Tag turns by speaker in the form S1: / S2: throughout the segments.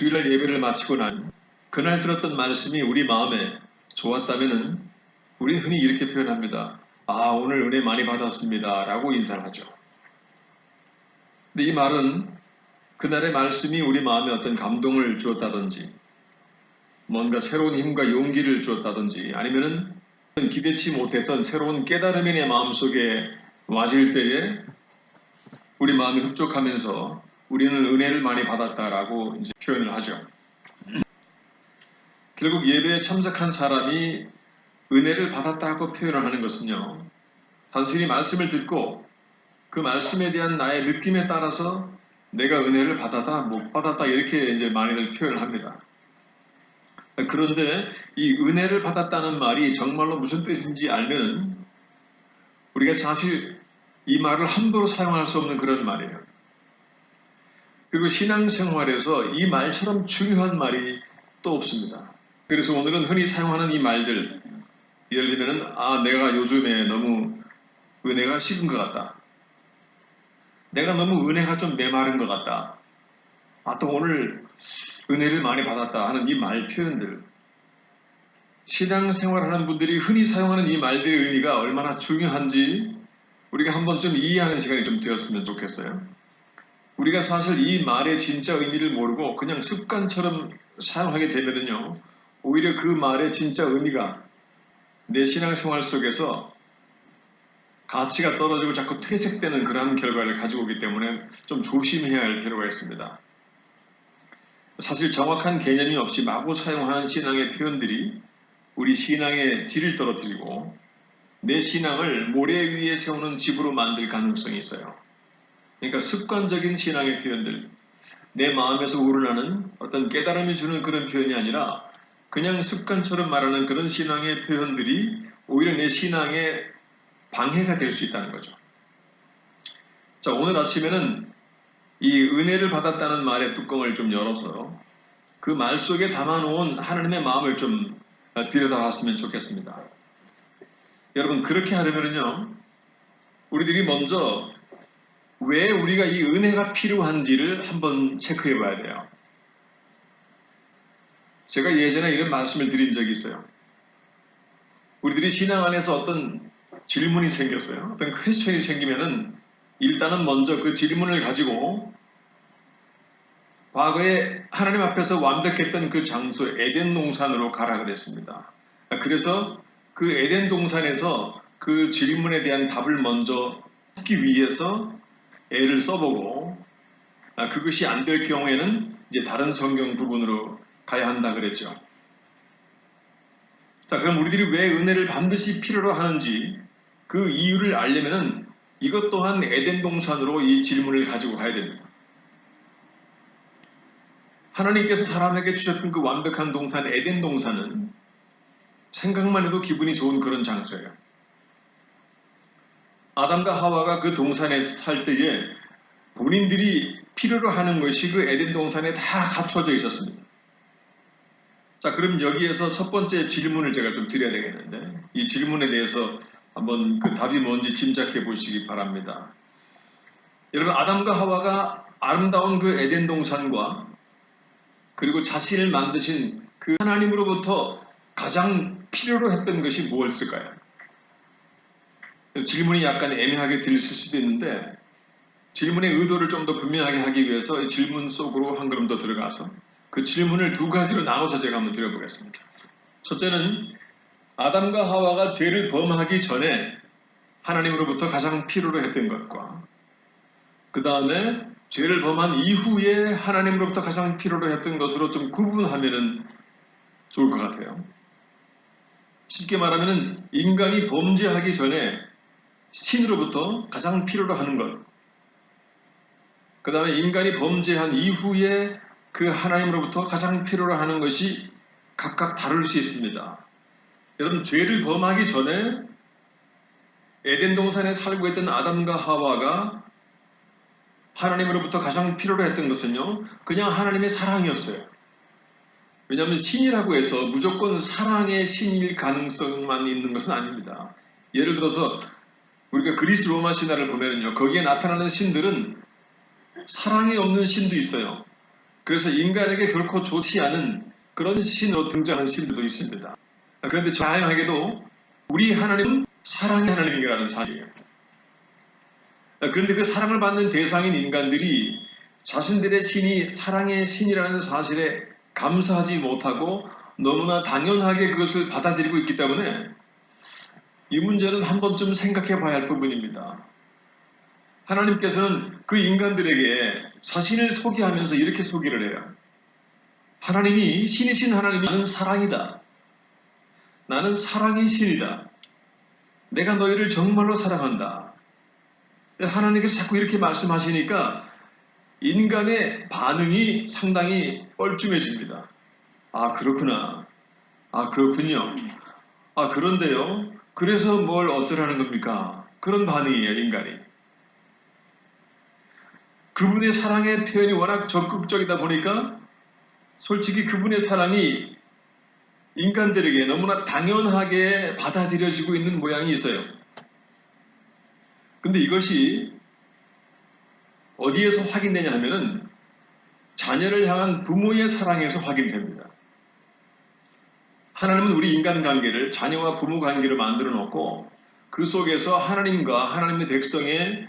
S1: 주일날 예배를 마치고 난 그날 들었던 말씀이 우리 마음에 좋았다면은 우리는 흔히 이렇게 표현합니다. 아, 오늘 은혜 많이 받았습니다 라고 인사를 하죠. 근데 이 말은 그날의 말씀이 우리 마음에 어떤 감동을 주었다든지 뭔가 새로운 힘과 용기를 주었다든지 아니면은 기대치 못했던 새로운 깨달음이 내 마음속에 와질 때에 우리 마음이 흡족하면서 우리는 은혜를 많이 받았다라고 이제 표현을 하죠. 결국 예배에 참석한 사람이 은혜를 받았다고 표현을 하는 것은요, 단순히 말씀을 듣고 그 말씀에 대한 나의 느낌에 따라서 내가 은혜를 받았다, 못 받았다 이렇게 이제 많이들 표현을 합니다. 그런데 이 은혜를 받았다는 말이 정말로 무슨 뜻인지 알면은 우리가 사실 이 말을 함부로 사용할 수 없는 그런 말이에요. 그리고 신앙생활에서 이 말처럼 중요한 말이 또 없습니다. 그래서 오늘은 흔히 사용하는 이 말들, 예를 들면은 내가 요즘에 너무 은혜가 식은 것 같다. 내가 너무 은혜가 좀 메마른 것 같다. 또 오늘 은혜를 많이 받았다 하는 이 말 표현들. 신앙생활하는 분들이 흔히 사용하는 이 말들의 의미가 얼마나 중요한지 우리가 한 번쯤 이해하는 시간이 좀 되었으면 좋겠어요. 우리가 사실 이 말의 진짜 의미를 모르고 그냥 습관처럼 사용하게 되면은요, 오히려 그 말의 진짜 의미가 내 신앙생활 속에서 가치가 떨어지고 자꾸 퇴색되는 그러한 결과를 가지고 오기 때문에 좀 조심해야 할 필요가 있습니다. 사실 정확한 개념이 없이 마구 사용하는 신앙의 표현들이 우리 신앙의 질을 떨어뜨리고 내 신앙을 모래 위에 세우는 집으로 만들 가능성이 있어요. 그러니까 습관적인 신앙의 표현들, 내 마음에서 우러나는 어떤 깨달음이 주는 그런 표현이 아니라 그냥 습관처럼 말하는 그런 신앙의 표현들이 오히려 내 신앙에 방해가 될 수 있다는 거죠. 자, 오늘 아침에는 이 은혜를 받았다는 말의 뚜껑을 좀 열어서 그 말 속에 담아놓은 하나님의 마음을 좀 들여다봤으면 좋겠습니다. 여러분, 그렇게 하려면요, 우리들이 먼저 왜 우리가 이 은혜가 필요한지를 한번 체크해 봐야 돼요. 제가 예전에 이런 말씀을 드린 적이 있어요. 우리들이 신앙 안에서 어떤 질문이 생겼어요. 어떤 퀘스천이 생기면은 일단은 먼저 그 질문을 가지고 과거에 하나님 앞에서 완벽했던 그 장소 에덴 동산으로 가라 그랬습니다. 그래서 그 에덴 동산에서 그 질문에 대한 답을 먼저 찾기 위해서 애를 써보고 그것이 안 될 경우에는 이제 다른 성경 부분으로 가야 한다 그랬죠. 자, 그럼 우리들이 왜 은혜를 반드시 필요로 하는지 그 이유를 알려면은 이것 또한 에덴 동산으로 이 질문을 가지고 가야 됩니다. 하나님께서 사람에게 주셨던 그 완벽한 동산 에덴 동산은 생각만 해도 기분이 좋은 그런 장소예요. 아담과 하와가 그 동산에서 살 때에 본인들이 필요로 하는 것이 그 에덴 동산에 다 갖춰져 있었습니다. 자, 그럼 여기에서 첫 번째 질문을 제가 좀 드려야 되겠는데 이 질문에 대해서 한번 그 답이 뭔지 짐작해 보시기 바랍니다. 여러분, 아담과 하와가 아름다운 그 에덴 동산과 그리고 자신을 만드신 그 하나님으로부터 가장 필요로 했던 것이 무엇일까요? 질문이 약간 애매하게 들릴 수도 있는데 질문의 의도를 좀 더 분명하게 하기 위해서 질문 속으로 한 걸음 더 들어가서 그 질문을 두 가지로 나눠서 제가 한번 드려보겠습니다. 첫째는 아담과 하와가 죄를 범하기 전에 하나님으로부터 가장 필요로 했던 것과 그 다음에 죄를 범한 이후에 하나님으로부터 가장 필요로 했던 것으로 좀 구분하면 좋을 것 같아요. 쉽게 말하면 인간이 범죄하기 전에 신으로부터 가장 필요로 하는 것, 그 다음에 인간이 범죄한 이후에 그 하나님으로부터 가장 필요로 하는 것이 각각 다를 수 있습니다. 여러분, 죄를 범하기 전에 에덴 동산에 살고 있던 아담과 하와가 하나님으로부터 가장 필요로 했던 것은요, 그냥 하나님의 사랑이었어요. 왜냐하면 신이라고 해서 무조건 사랑의 신일 가능성만 있는 것은 아닙니다. 예를 들어서 우리가 그리스 로마 신화를 보면요, 거기에 나타나는 신들은 사랑이 없는 신도 있어요. 그래서 인간에게 결코 좋지 않은 그런 신으로 등장하는 신들도 있습니다. 그런데 다양하게도 우리 하나님은 사랑의 하나님이라는 사실이에요. 그런데 그 사랑을 받는 대상인 인간들이 자신들의 신이 사랑의 신이라는 사실에 감사하지 못하고 너무나 당연하게 그것을 받아들이고 있기 때문에 이 문제는 한 번쯤 생각해 봐야 할 부분입니다. 하나님께서는 그 인간들에게 자신을 소개하면서 이렇게 소개를 해요. 하나님이, 신이신 하나님이 나는 사랑이다. 나는 사랑의 신이다. 내가 너희를 정말로 사랑한다. 하나님께서 자꾸 이렇게 말씀하시니까 인간의 반응이 상당히 뻘쭘해집니다. 아, 그렇구나. 아, 그렇군요. 아, 그런데요. 그래서 뭘 어쩌라는 겁니까? 그런 반응이에요, 인간이. 그분의 사랑의 표현이 워낙 적극적이다 보니까 솔직히 그분의 사랑이 인간들에게 너무나 당연하게 받아들여지고 있는 모양이 있어요. 근데 이것이 어디에서 확인되냐 하면은 자녀를 향한 부모의 사랑에서 확인됩니다. 하나님은 우리 인간관계를 자녀와 부모 관계로 만들어 놓고 그 속에서 하나님과 하나님의 백성의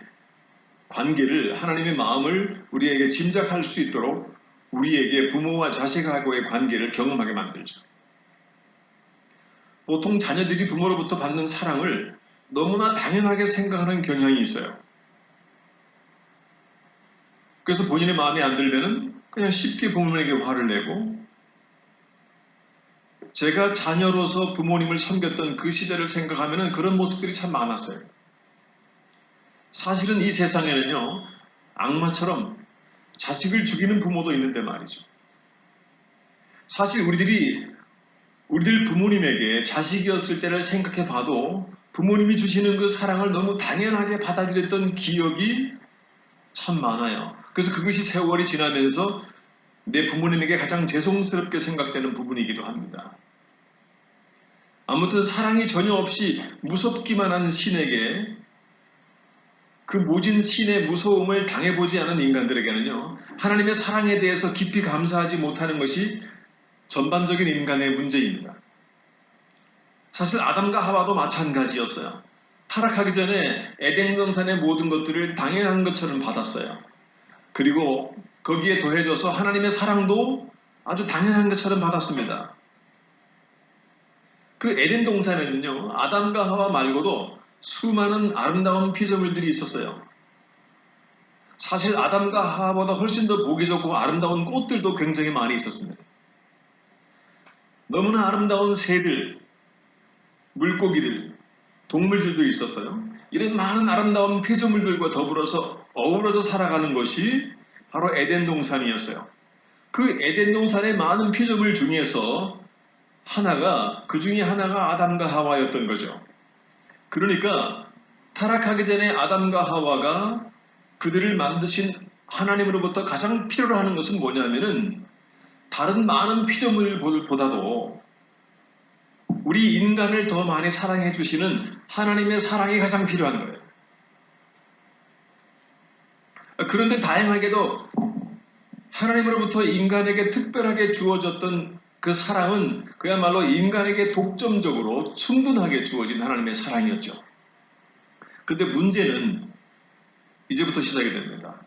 S1: 관계를, 하나님의 마음을 우리에게 짐작할 수 있도록 우리에게 부모와 자식하고의 관계를 경험하게 만들죠. 보통 자녀들이 부모로부터 받는 사랑을 너무나 당연하게 생각하는 경향이 있어요. 그래서 본인의 마음에 안 들면은 그냥 쉽게 부모님에게 화를 내고, 제가 자녀로서 부모님을 섬겼던 그 시절을 생각하면은 그런 모습들이 참 많았어요. 사실은 이 세상에는요, 악마처럼 자식을 죽이는 부모도 있는데 말이죠. 사실 우리들 부모님에게 자식이었을 때를 생각해 봐도 부모님이 주시는 그 사랑을 너무 당연하게 받아들였던 기억이 참 많아요. 그래서 그것이 세월이 지나면서 내 부모님에게 가장 죄송스럽게 생각되는 부분이기도 합니다. 아무튼 사랑이 전혀 없이 무섭기만 한 신에게 그 모진 신의 무서움을 당해보지 않은 인간들에게는요, 하나님의 사랑에 대해서 깊이 감사하지 못하는 것이 전반적인 인간의 문제입니다. 사실 아담과 하와도 마찬가지였어요. 타락하기 전에 에덴 동산의 모든 것들을 당연한 것처럼 받았어요. 그리고 거기에 더해져서 하나님의 사랑도 아주 당연한 것처럼 받았습니다. 그 에덴 동산에는요, 아담과 하와 말고도 수많은 아름다운 피조물들이 있었어요. 사실 아담과 하와보다 훨씬 더 보기 좋고 아름다운 꽃들도 굉장히 많이 있었습니다. 너무나 아름다운 새들, 물고기들, 동물들도 있었어요. 이런 많은 아름다운 피조물들과 더불어서 어우러져 살아가는 것이 바로 에덴 동산이었어요. 그 에덴 동산의 많은 피조물 중에서 그 중에 하나가 아담과 하와였던 거죠. 그러니까 타락하기 전에 아담과 하와가 그들을 만드신 하나님으로부터 가장 필요로 하는 것은 뭐냐면은 다른 많은 피조물보다도 우리 인간을 더 많이 사랑해 주시는 하나님의 사랑이 가장 필요한 거예요. 그런데 다행하게도 하나님으로부터 인간에게 특별하게 주어졌던 그 사랑은 그야말로 인간에게 독점적으로 충분하게 주어진 하나님의 사랑이었죠. 그런데 문제는 이제부터 시작이 됩니다.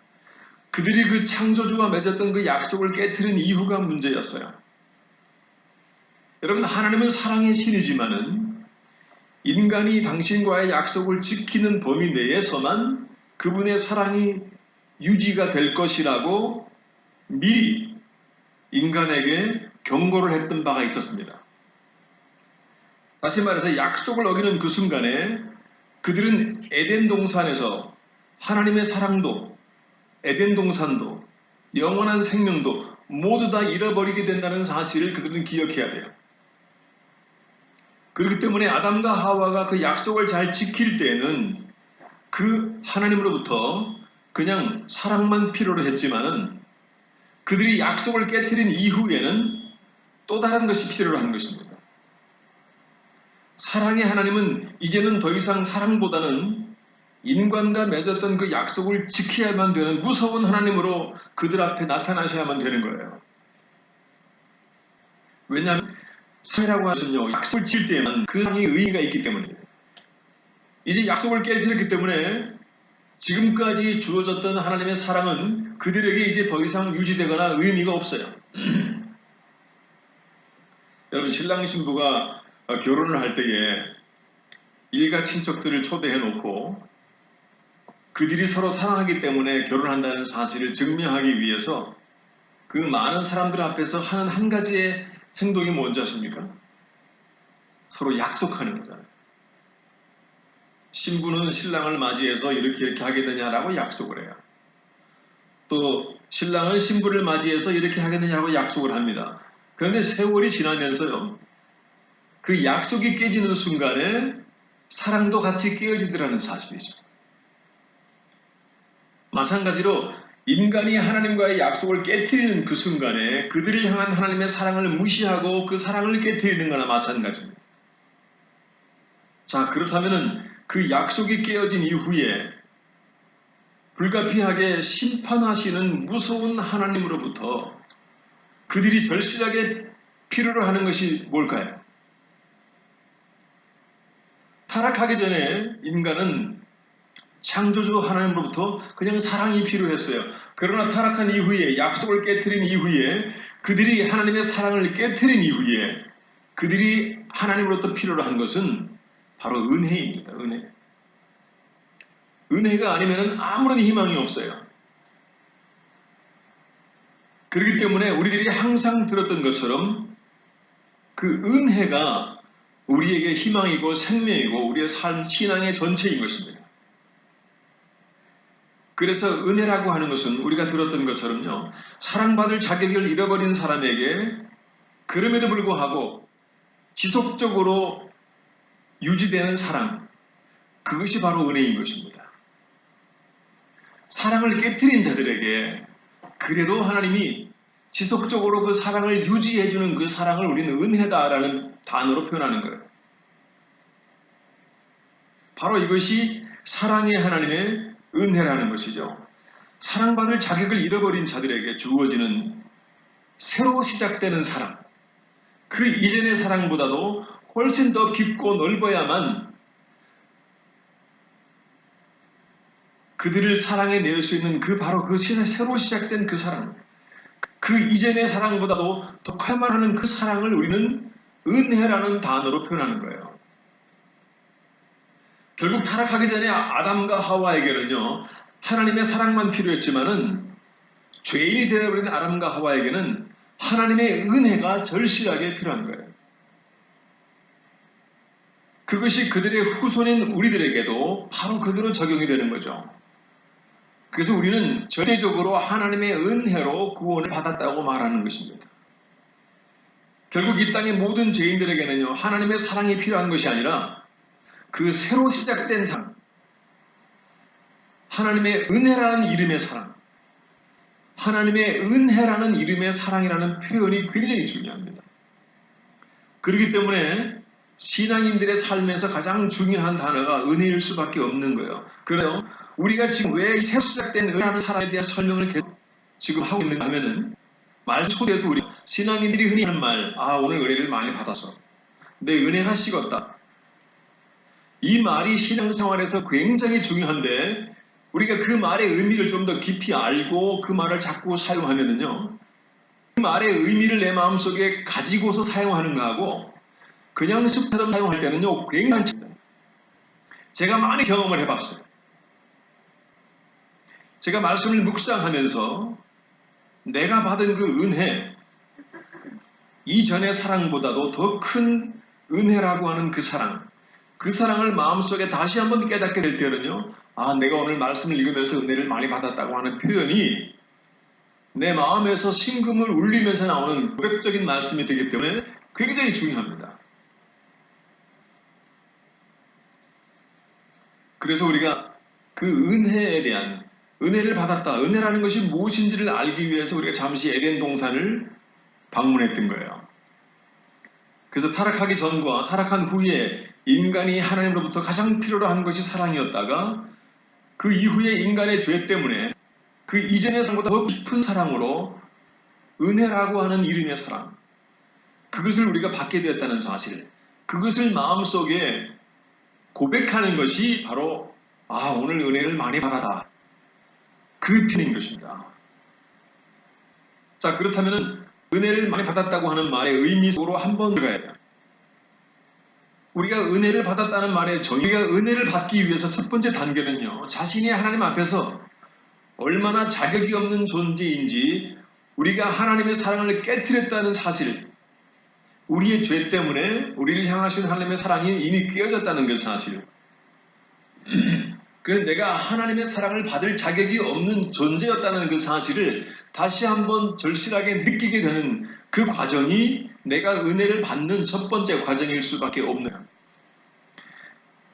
S1: 그들이 그 창조주와 맺었던 그 약속을 깨트린 이유가 문제였어요. 여러분, 하나님은 사랑의 신이지만은 인간이 당신과의 약속을 지키는 범위 내에서만 그분의 사랑이 유지가 될 것이라고 미리 인간에게 경고를 했던 바가 있었습니다. 다시 말해서 약속을 어기는 그 순간에 그들은 에덴 동산에서 하나님의 사랑도, 에덴 동산도, 영원한 생명도 모두 다 잃어버리게 된다는 사실을 그들은 기억해야 돼요. 그렇기 때문에 아담과 하와가 그 약속을 잘 지킬 때에는 그 하나님으로부터 그냥 사랑만 필요로 했지만은 그들이 약속을 깨트린 이후에는 또 다른 것이 필요로 한 것입니다. 사랑의 하나님은 이제는 더 이상 사랑보다는 인간과 맺었던 그 약속을 지켜야만 되는 무서운 하나님으로 그들 앞에 나타나셔야만 되는 거예요. 왜냐하면 상이라고 하시면요, 약속을 지킬 때에만 그 상이 의의가 있기 때문이에요. 이제 약속을 깨뜨렸기 때문에 지금까지 주어졌던 하나님의 사랑은 그들에게 이제 더 이상 유지되거나 의미가 없어요. 여러분, 신랑 신부가 결혼을 할 때에 일가 친척들을 초대해 놓고 그들이 서로 사랑하기 때문에 결혼한다는 사실을 증명하기 위해서 그 많은 사람들 앞에서 하는 한 가지의 행동이 뭔지 아십니까? 서로 약속하는 거잖아요. 신부는 신랑을 맞이해서 이렇게 하겠느냐라고 약속을 해요. 또 신랑은 신부를 맞이해서 이렇게 하겠느냐고 약속을 합니다. 그런데 세월이 지나면서요, 그 약속이 깨지는 순간에 사랑도 같이 깨어지더라는 사실이죠. 마찬가지로 인간이 하나님과의 약속을 깨뜨리는 그 순간에 그들을 향한 하나님의 사랑을 무시하고 그 사랑을 깨뜨리는 거나 마찬가지입니다. 자, 그렇다면 그 약속이 깨어진 이후에 불가피하게 심판하시는 무서운 하나님으로부터 그들이 절실하게 필요로 하는 것이 뭘까요? 타락하기 전에 인간은 창조주 하나님으로부터 그냥 사랑이 필요했어요. 그러나 타락한 이후에, 약속을 깨뜨린 이후에, 그들이 하나님의 사랑을 깨뜨린 이후에 그들이 하나님으로부터 필요로 한 것은 바로 은혜입니다. 은혜. 은혜가 아니면 아무런 희망이 없어요. 그렇기 때문에 우리들이 항상 들었던 것처럼 그 은혜가 우리에게 희망이고 생명이고 우리의 삶, 신앙의 전체인 것입니다. 그래서 은혜라고 하는 것은 우리가 들었던 것처럼요, 사랑받을 자격을 잃어버린 사람에게 그럼에도 불구하고 지속적으로 유지되는 사랑, 그것이 바로 은혜인 것입니다. 사랑을 깨뜨린 자들에게 그래도 하나님이 지속적으로 그 사랑을 유지해주는 그 사랑을 우리는 은혜다라는 단어로 표현하는 거예요. 바로 이것이 사랑의 하나님의 은혜라는 것이죠. 사랑받을 자격을 잃어버린 자들에게 주어지는 새로 시작되는 사랑, 그 이전의 사랑보다도 훨씬 더 깊고 넓어야만 그들을 사랑해낼 수 있는 바로 그 새로 시작된 그 사랑, 그 이전의 사랑보다도 더 커야만 하는 그 사랑을 우리는 은혜라는 단어로 표현하는 거예요. 결국 타락하기 전에 아담과 하와에게는요, 하나님의 사랑만 필요했지만은 죄인이 되어버린 아담과 하와에게는 하나님의 은혜가 절실하게 필요한 거예요. 그것이 그들의 후손인 우리들에게도 바로 그대로 적용이 되는 거죠. 그래서 우리는 절대적으로 하나님의 은혜로 구원을 받았다고 말하는 것입니다. 결국 이 땅의 모든 죄인들에게는요, 하나님의 사랑이 필요한 것이 아니라 그 새로 시작된 사랑, 하나님의 은혜라는 이름의 사랑, 하나님의 은혜라는 이름의 사랑이라는 표현이 굉장히 중요합니다. 그렇기 때문에 신앙인들의 삶에서 가장 중요한 단어가 은혜일 수밖에 없는 거예요. 그래요. 우리가 지금 왜 새로 시작된 은혜라는 사랑에 대한 설명을 계속 지금 하고 있는가 하면은 말씀 속에서 우리 신앙인들이 흔히 하는 말, 오늘 은혜를 많이 받았어. 내 은혜가 식었다. 이 말이 신앙생활에서 굉장히 중요한데 우리가 그 말의 의미를 좀 더 깊이 알고 그 말을 자꾸 사용하면은요, 그 말의 의미를 내 마음속에 가지고서 사용하는 거하고 그냥 습처럼 사용할 때는요, 굉장히 차이입니다. 제가 많이 경험을 해봤어요. 제가 말씀을 묵상하면서 내가 받은 그 은혜, 이전의 사랑보다도 더 큰 은혜라고 하는 그 사랑을 마음속에 다시 한번 깨닫게 될 때는요, 내가 오늘 말씀을 읽으면서 은혜를 많이 받았다고 하는 표현이 내 마음에서 심금을 울리면서 나오는 고백적인 말씀이 되기 때문에 굉장히 중요합니다. 그래서 우리가 그 은혜에 대한, 은혜를 받았다, 은혜라는 것이 무엇인지를 알기 위해서 우리가 잠시 에덴 동산을 방문했던 거예요. 그래서 타락하기 전과 타락한 후에 인간이 하나님으로부터 가장 필요로 하는 것이 사랑이었다가 그 이후에 인간의 죄 때문에 그 이전의 사랑보다 더 깊은 사랑으로 은혜라고 하는 이름의 사랑, 그것을 우리가 받게 되었다는 사실, 그것을 마음속에 고백하는 것이 바로 오늘 은혜를 많이 받았다, 그 편인 것입니다. 자, 그렇다면 은혜를 많이 받았다고 하는 말의 의미 속으로 한번 들어가야 돼요. 우리가 은혜를 받았다는 말의 정의가, 은혜를 받기 위해서 첫 번째 단계는요, 자신이 하나님 앞에서 얼마나 자격이 없는 존재인지, 우리가 하나님의 사랑을 깨뜨렸다는 사실, 우리의 죄 때문에 우리를 향하신 하나님의 사랑이 이미 깨어졌다는 그 사실, 그래서 내가 하나님의 사랑을 받을 자격이 없는 존재였다는 그 사실을 다시 한번 절실하게 느끼게 되는 그 과정이 내가 은혜를 받는 첫 번째 과정일 수밖에 없는 거예요.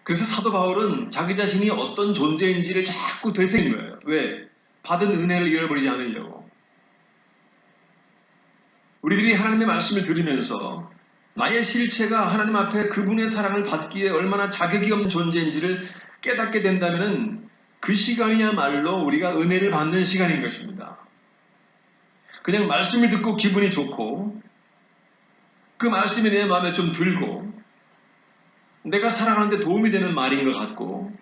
S1: 그래서 사도 바울은 자기 자신이 어떤 존재인지를 자꾸 되새긴 거예요. 왜? 받은 은혜를 잃어버리지 않으려고. 우리들이 하나님의 말씀을 들으면서 나의 실체가 하나님 앞에 그분의 사랑을 받기에 얼마나 자격이 없는 존재인지를 깨닫게 된다면 그 시간이야말로 우리가 은혜를 받는 시간인 것입니다. 그냥 말씀을 듣고 기분이 좋고, 그 말씀이 내 마음에 좀 들고, 내가 살아가는데 도움이 되는 말인 것 같고,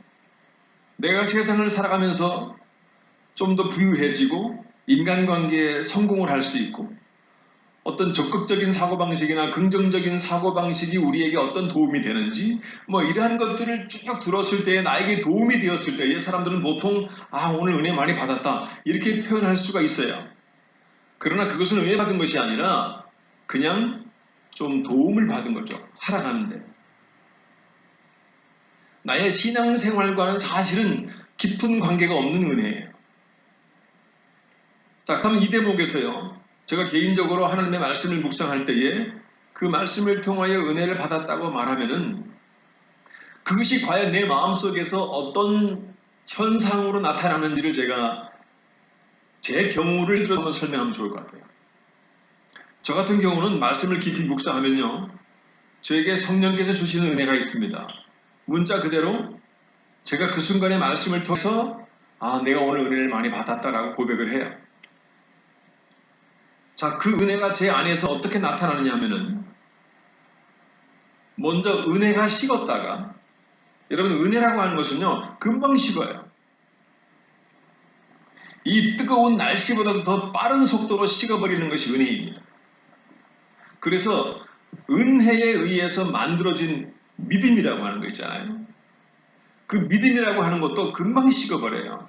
S1: 내가 세상을 살아가면서 좀 더 부유해지고 인간관계에 성공을 할 수 있고, 어떤 적극적인 사고방식이나 긍정적인 사고방식이 우리에게 어떤 도움이 되는지, 이러한 것들을 쭉 들었을 때, 나에게 도움이 되었을 때에 사람들은 보통 오늘 은혜 많이 받았다, 이렇게 표현할 수가 있어요. 그러나 그것은 은혜 받은 것이 아니라 그냥 좀 도움을 받은 거죠. 살아가는데. 나의 신앙생활과는 사실은 깊은 관계가 없는 은혜예요. 자, 그럼 이 대목에서요, 제가 개인적으로 하나님의 말씀을 묵상할 때에 그 말씀을 통하여 은혜를 받았다고 말하면은 그것이 과연 내 마음속에서 어떤 현상으로 나타나는지를 제가 제 경우를 들어서 한번 설명하면 좋을 것 같아요. 저 같은 경우는 말씀을 깊이 묵상하면요, 저에게 성령께서 주시는 은혜가 있습니다. 문자 그대로 제가 그 순간의 말씀을 통해서 내가 오늘 은혜를 많이 받았다라고 고백을 해요. 자, 그 은혜가 제 안에서 어떻게 나타나느냐 하면은, 먼저 은혜가 식었다가, 여러분 은혜라고 하는 것은요, 금방 식어요. 이 뜨거운 날씨보다도 더 빠른 속도로 식어버리는 것이 은혜입니다. 그래서 은혜에 의해서 만들어진 믿음이라고 하는 거 있잖아요. 그 믿음이라고 하는 것도 금방 식어버려요.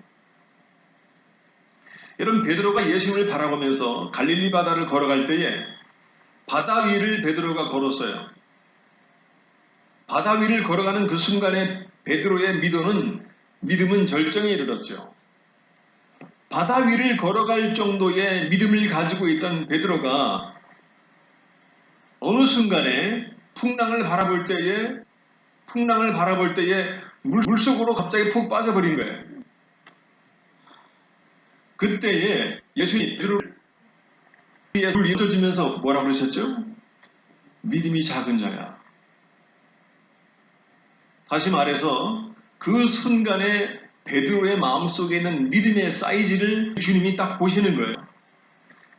S1: 여러분, 베드로가 예수님을 바라보면서 갈릴리 바다를 걸어갈 때에 바다 위를 베드로가 걸었어요. 바다 위를 걸어가는 그 순간에 베드로의 믿음은 절정에 이르렀죠. 바다 위를 걸어갈 정도의 믿음을 가지고 있던 베드로가 어느 순간에 풍랑을 바라볼 때에 물속으로 갑자기 푹 빠져버린 거예요. 그때에 예수님이 베드로를 일으켜주면서 뭐라고 그러셨죠? 믿음이 작은 자야. 다시 말해서 그 순간에 베드로의 마음속에 있는 믿음의 사이즈를 주님이 딱 보시는 거예요.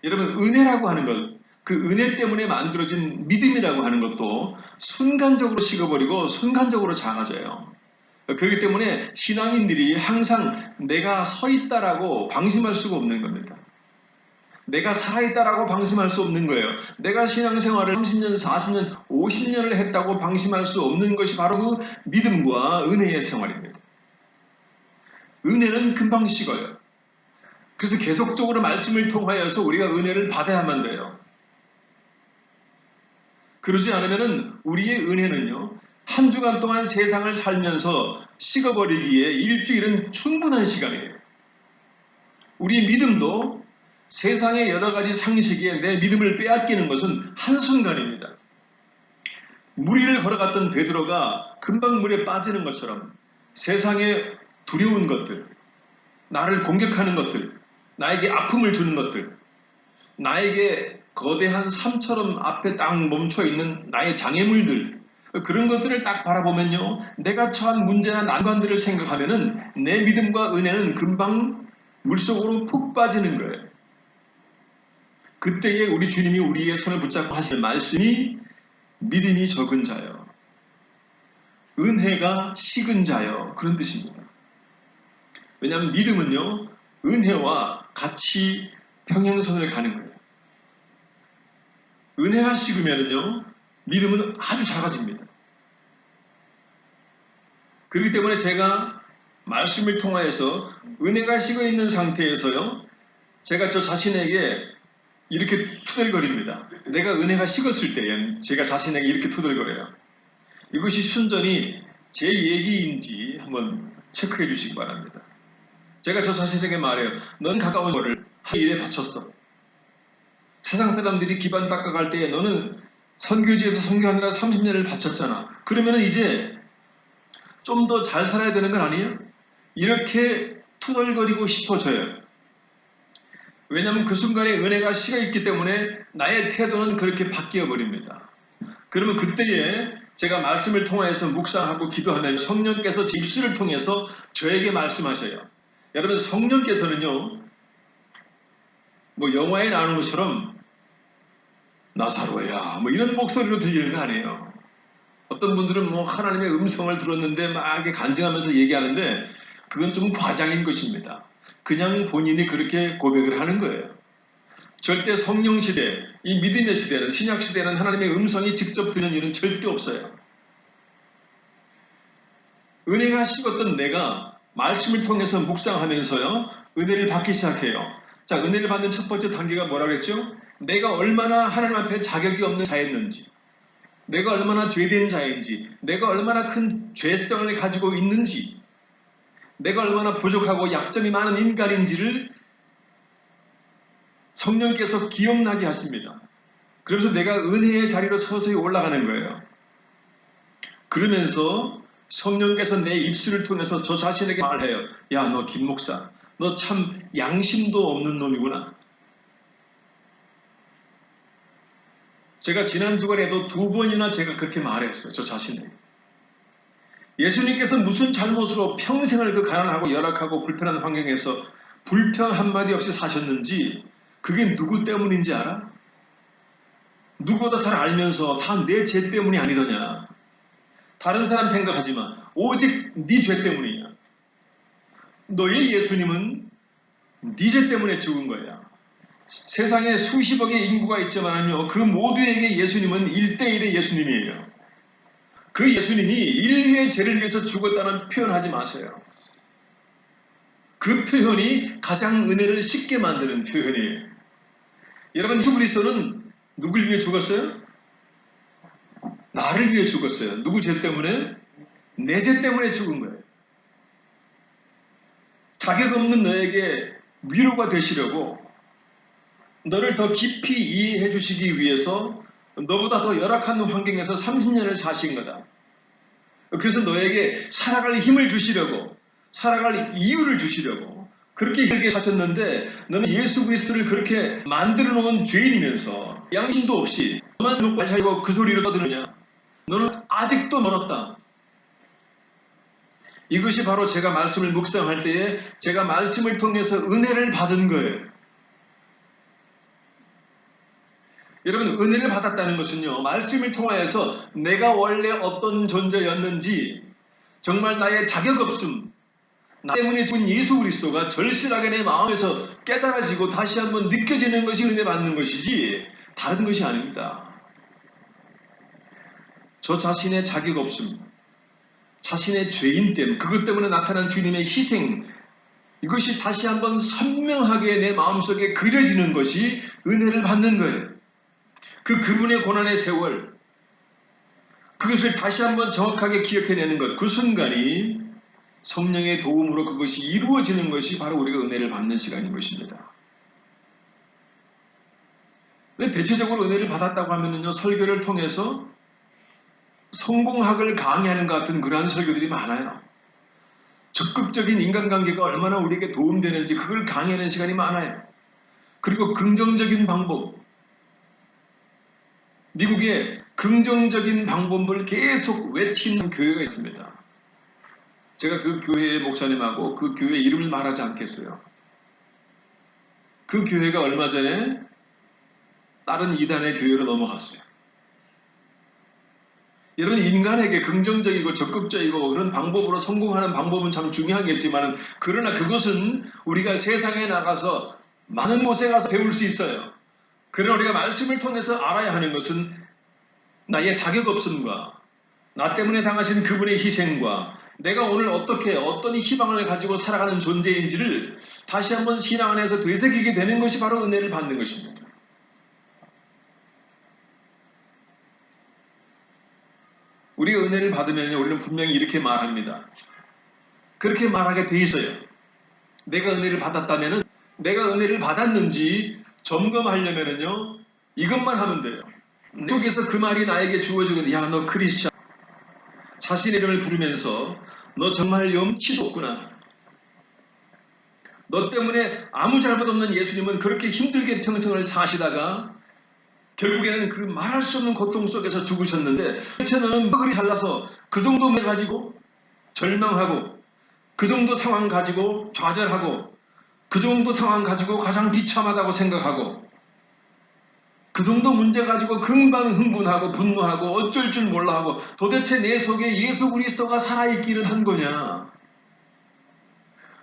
S1: 여러분, 은혜라고 하는 것, 그 은혜 때문에 만들어진 믿음이라고 하는 것도 순간적으로 식어버리고 순간적으로 작아져요. 그렇기 때문에 신앙인들이 항상 내가 서 있다라고 방심할 수가 없는 겁니다. 내가 살아있다라고 방심할 수 없는 거예요. 내가 신앙생활을 30년, 40년, 50년을 했다고 방심할 수 없는 것이 바로 그 믿음과 은혜의 생활입니다. 은혜는 금방 식어요. 그래서 계속적으로 말씀을 통하여서 우리가 은혜를 받아야만 돼요. 그러지 않으면 우리의 은혜는요, 한 주간 동안 세상을 살면서 식어버리기에 일주일은 충분한 시간이에요. 우리 믿음도 세상의 여러 가지 상식에 내 믿음을 빼앗기는 것은 한순간입니다. 물 위를 걸어갔던 베드로가 금방 물에 빠지는 것처럼 세상에 두려운 것들, 나를 공격하는 것들, 나에게 아픔을 주는 것들, 나에게 거대한 삶처럼 앞에 딱 멈춰있는 나의 장애물들, 그런 것들을 딱 바라보면요, 내가 처한 문제나 난관들을 생각하면은 내 믿음과 은혜는 금방 물속으로 푹 빠지는 거예요. 그때에 우리 주님이 우리의 손을 붙잡고 하실 말씀이 믿음이 적은 자요, 은혜가 식은 자요, 그런 뜻입니다. 왜냐하면 믿음은요, 은혜와 같이 평행선을 가는 거예요. 은혜가 식으면요, 믿음은 아주 작아집니다. 그렇기 때문에 제가 말씀을 통하여서 은혜가 식어 있는 상태에서요, 제가 저 자신에게 이렇게 투덜거립니다. 내가 은혜가 식었을 때에 제가 자신에게 이렇게 투덜거려요. 이것이 순전히 제 얘기인지 한번 체크해 주시기 바랍니다. 제가 저 자신에게 말해요. 넌 가까운 거를 한 일에 바쳤어. 세상 사람들이 기반 닦아갈 때에 너는 선교지에서 선교하느라 30년을 바쳤잖아. 그러면 이제 좀 더 잘 살아야 되는 건 아니에요? 이렇게 투덜거리고 싶어져요. 왜냐하면 그 순간에 은혜가 식어 있기 때문에 나의 태도는 그렇게 바뀌어 버립니다. 그러면 그때에 제가 말씀을 통해서 묵상하고 기도하면 성령께서 제 입술을 통해서 저에게 말씀하셔요. 여러분, 성령께서는요, 뭐 영화에 나오는 것처럼 나사로야 뭐 이런 목소리로 들리는 거 아니에요. 어떤 분들은 뭐 하나님의 음성을 들었는데 막 이렇게 간증하면서 얘기하는데 그건 좀 과장인 것입니다. 그냥 본인이 그렇게 고백을 하는 거예요. 절대 성령 시대, 이 믿음의 시대는, 신약 시대는 하나님의 음성이 직접 들리는 일은 절대 없어요. 은혜가 식었던 내가 말씀을 통해서 묵상하면서요, 은혜를 받기 시작해요. 자, 은혜를 받는 첫 번째 단계가 뭐라 그랬죠? 내가 얼마나 하나님 앞에 자격이 없는 자였는지, 내가 얼마나 죄된 자인지, 내가 얼마나 큰 죄성을 가지고 있는지, 내가 얼마나 부족하고 약점이 많은 인간인지를 성령께서 기억나게 하십니다. 그러면서 내가 은혜의 자리로 서서히 올라가는 거예요. 그러면서 성령께서 내 입술을 통해서 저 자신에게 말해요. 야, 너 김 목사, 너 참 양심도 없는 놈이구나. 제가 지난 주간에도 2번이나 제가 그렇게 말했어요. 저 자신에게. 예수님께서 무슨 잘못으로 평생을 그 가난하고 열악하고 불편한 환경에서 불평 한마디 없이 사셨는지, 그게 누구 때문인지 알아? 누구보다 잘 알면서 다 내 죄 때문이 아니더냐. 다른 사람 생각하지 마. 오직 네 죄 때문이야. 너의 예수님은 네 죄 때문에 죽은 거야. 세상에 수십억의 인구가 있지만요, 그 모두에게 예수님은 1대1의 예수님이에요. 그 예수님이 인류의 죄를 위해서 죽었다는 표현하지 마세요. 그 표현이 가장 은혜를 쉽게 만드는 표현이에요. 여러분, 예수 그리스도는 누굴 위해 죽었어요? 나를 위해 죽었어요. 누구 죄 때문에? 내 죄 때문에 죽은 거예요. 자격 없는 너에게 위로가 되시려고, 너를 더 깊이 이해해 주시기 위해서 너보다 더 열악한 환경에서 30년을 사신 거다. 그래서 너에게 살아갈 힘을 주시려고, 살아갈 이유를 주시려고 그렇게 길게 사셨는데, 너는 예수 그리스도를 그렇게 만들어 놓은 죄인이면서 양심도 없이 너만 먹고 살고 그 소리를 떠드느냐. 너는 아직도 멀었다. 이것이 바로 제가 말씀을 묵상할 때에 제가 말씀을 통해서 은혜를 받은 거예요. 여러분, 은혜를 받았다는 것은요, 말씀을 통하여서 내가 원래 어떤 존재였는지, 정말 나의 자격 없음, 나 때문에 죽은 예수 그리스도가 절실하게 내 마음에서 깨달아지고 다시 한번 느껴지는 것이 은혜 받는 것이지 다른 것이 아닙니다. 저 자신의 자격 없음, 자신의 죄인됨, 그것 때문에 나타난 주님의 희생, 이것이 다시 한번 선명하게 내 마음속에 그려지는 것이 은혜를 받는 거예요. 그분의 고난의 세월, 그것을 다시 한번 정확하게 기억해내는 것, 그 순간이 성령의 도움으로 그것이 이루어지는 것이 바로 우리가 은혜를 받는 시간인 것입니다. 근데 대체적으로 은혜를 받았다고 하면요, 설교를 통해서 성공학을 강의하는 것 같은 그러한 설교들이 많아요. 적극적인 인간관계가 얼마나 우리에게 도움되는지 그걸 강의하는 시간이 많아요. 그리고 긍정적인 방법, 미국에 긍정적인 방법을 계속 외치는 교회가 있습니다. 제가 그 교회의 목사님하고 그 교회 이름을 말하지 않겠어요. 그 교회가 얼마 전에 다른 이단의 교회로 넘어갔어요. 여러분, 인간에게 긍정적이고 적극적이고 그런 방법으로 성공하는 방법은 참 중요하겠지만, 그러나 그것은 우리가 세상에 나가서 많은 곳에 가서 배울 수 있어요. 그러나 우리가 말씀을 통해서 알아야 하는 것은 나의 자격 없음과 나 때문에 당하신 그분의 희생과 내가 오늘 어떻게 어떤 희망을 가지고 살아가는 존재인지를 다시 한번 신앙 안에서 되새기게 되는 것이 바로 은혜를 받는 것입니다. 우리가 은혜를 받으면 우리는 분명히 이렇게 말합니다. 그렇게 말하게 돼 있어요. 내가 은혜를 받았다면 내가 은혜를 받았는지 점검하려면요 이것만 하면 돼요. 내 속에서 그 말이 나에게 주어지거든. 야, 너 크리스찬. 자신의 이름을 부르면서 너 정말 염치도 없구나. 너 때문에 아무 잘못 없는 예수님은 그렇게 힘들게 평생을 사시다가 결국에는 그 말할 수 없는 고통 속에서 죽으셨는데, 대체 너는 뭐 그리 잘나서 그 정도만 가지고 절망하고 그 정도 상황 가지고 좌절하고 그 정도 상황 가지고 가장 비참하다고 생각하고 그 정도 문제 가지고 금방 흥분하고 분노하고 어쩔 줄 몰라 하고 도대체 내 속에 예수 그리스도가 살아있기는 한 거냐?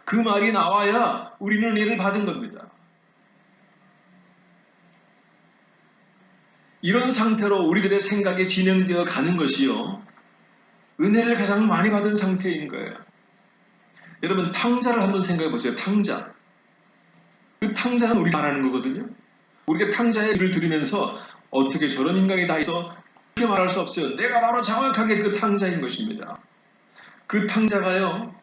S1: 그 말이 나와야 우리는 은혜를 받은 겁니다. 이런 상태로 우리들의 생각이 진행되어 가는 것이요, 은혜를 가장 많이 받은 상태인 거예요. 여러분, 탕자를 한번 생각해 보세요. 탕자. 그 탕자는 우리가 말하는 거거든요. 우리가 탕자의 일을 들으면서 어떻게 저런 인간이 다 있어? 그렇게 말할 수 없어요. 내가 바로 정확하게 그 탕자인 것입니다. 그 탕자가요,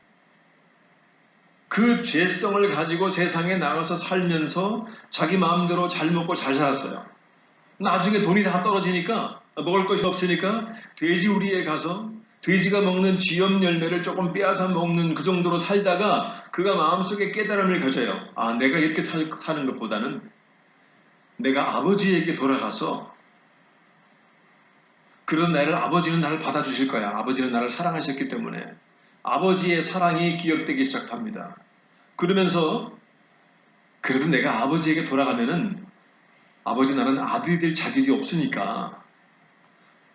S1: 그 죄성을 가지고 세상에 나가서 살면서 자기 마음대로 잘 먹고 잘 살았어요. 나중에 돈이 다 떨어지니까, 먹을 것이 없으니까 돼지우리에 가서 돼지가 먹는 쥐염 열매를 조금 빼앗아 먹는 그 정도로 살다가 그가 마음속에 깨달음을 가져요. 아, 내가 이렇게 사는 것보다는 내가 아버지에게 돌아가서, 그런 아버지는 나를 받아주실 거야. 아버지는 나를 사랑하셨기 때문에 아버지의 사랑이 기억되기 시작합니다. 그러면서 그래도 내가 아버지에게 돌아가면은 아버지 나는 아들이 될 자격이 없으니까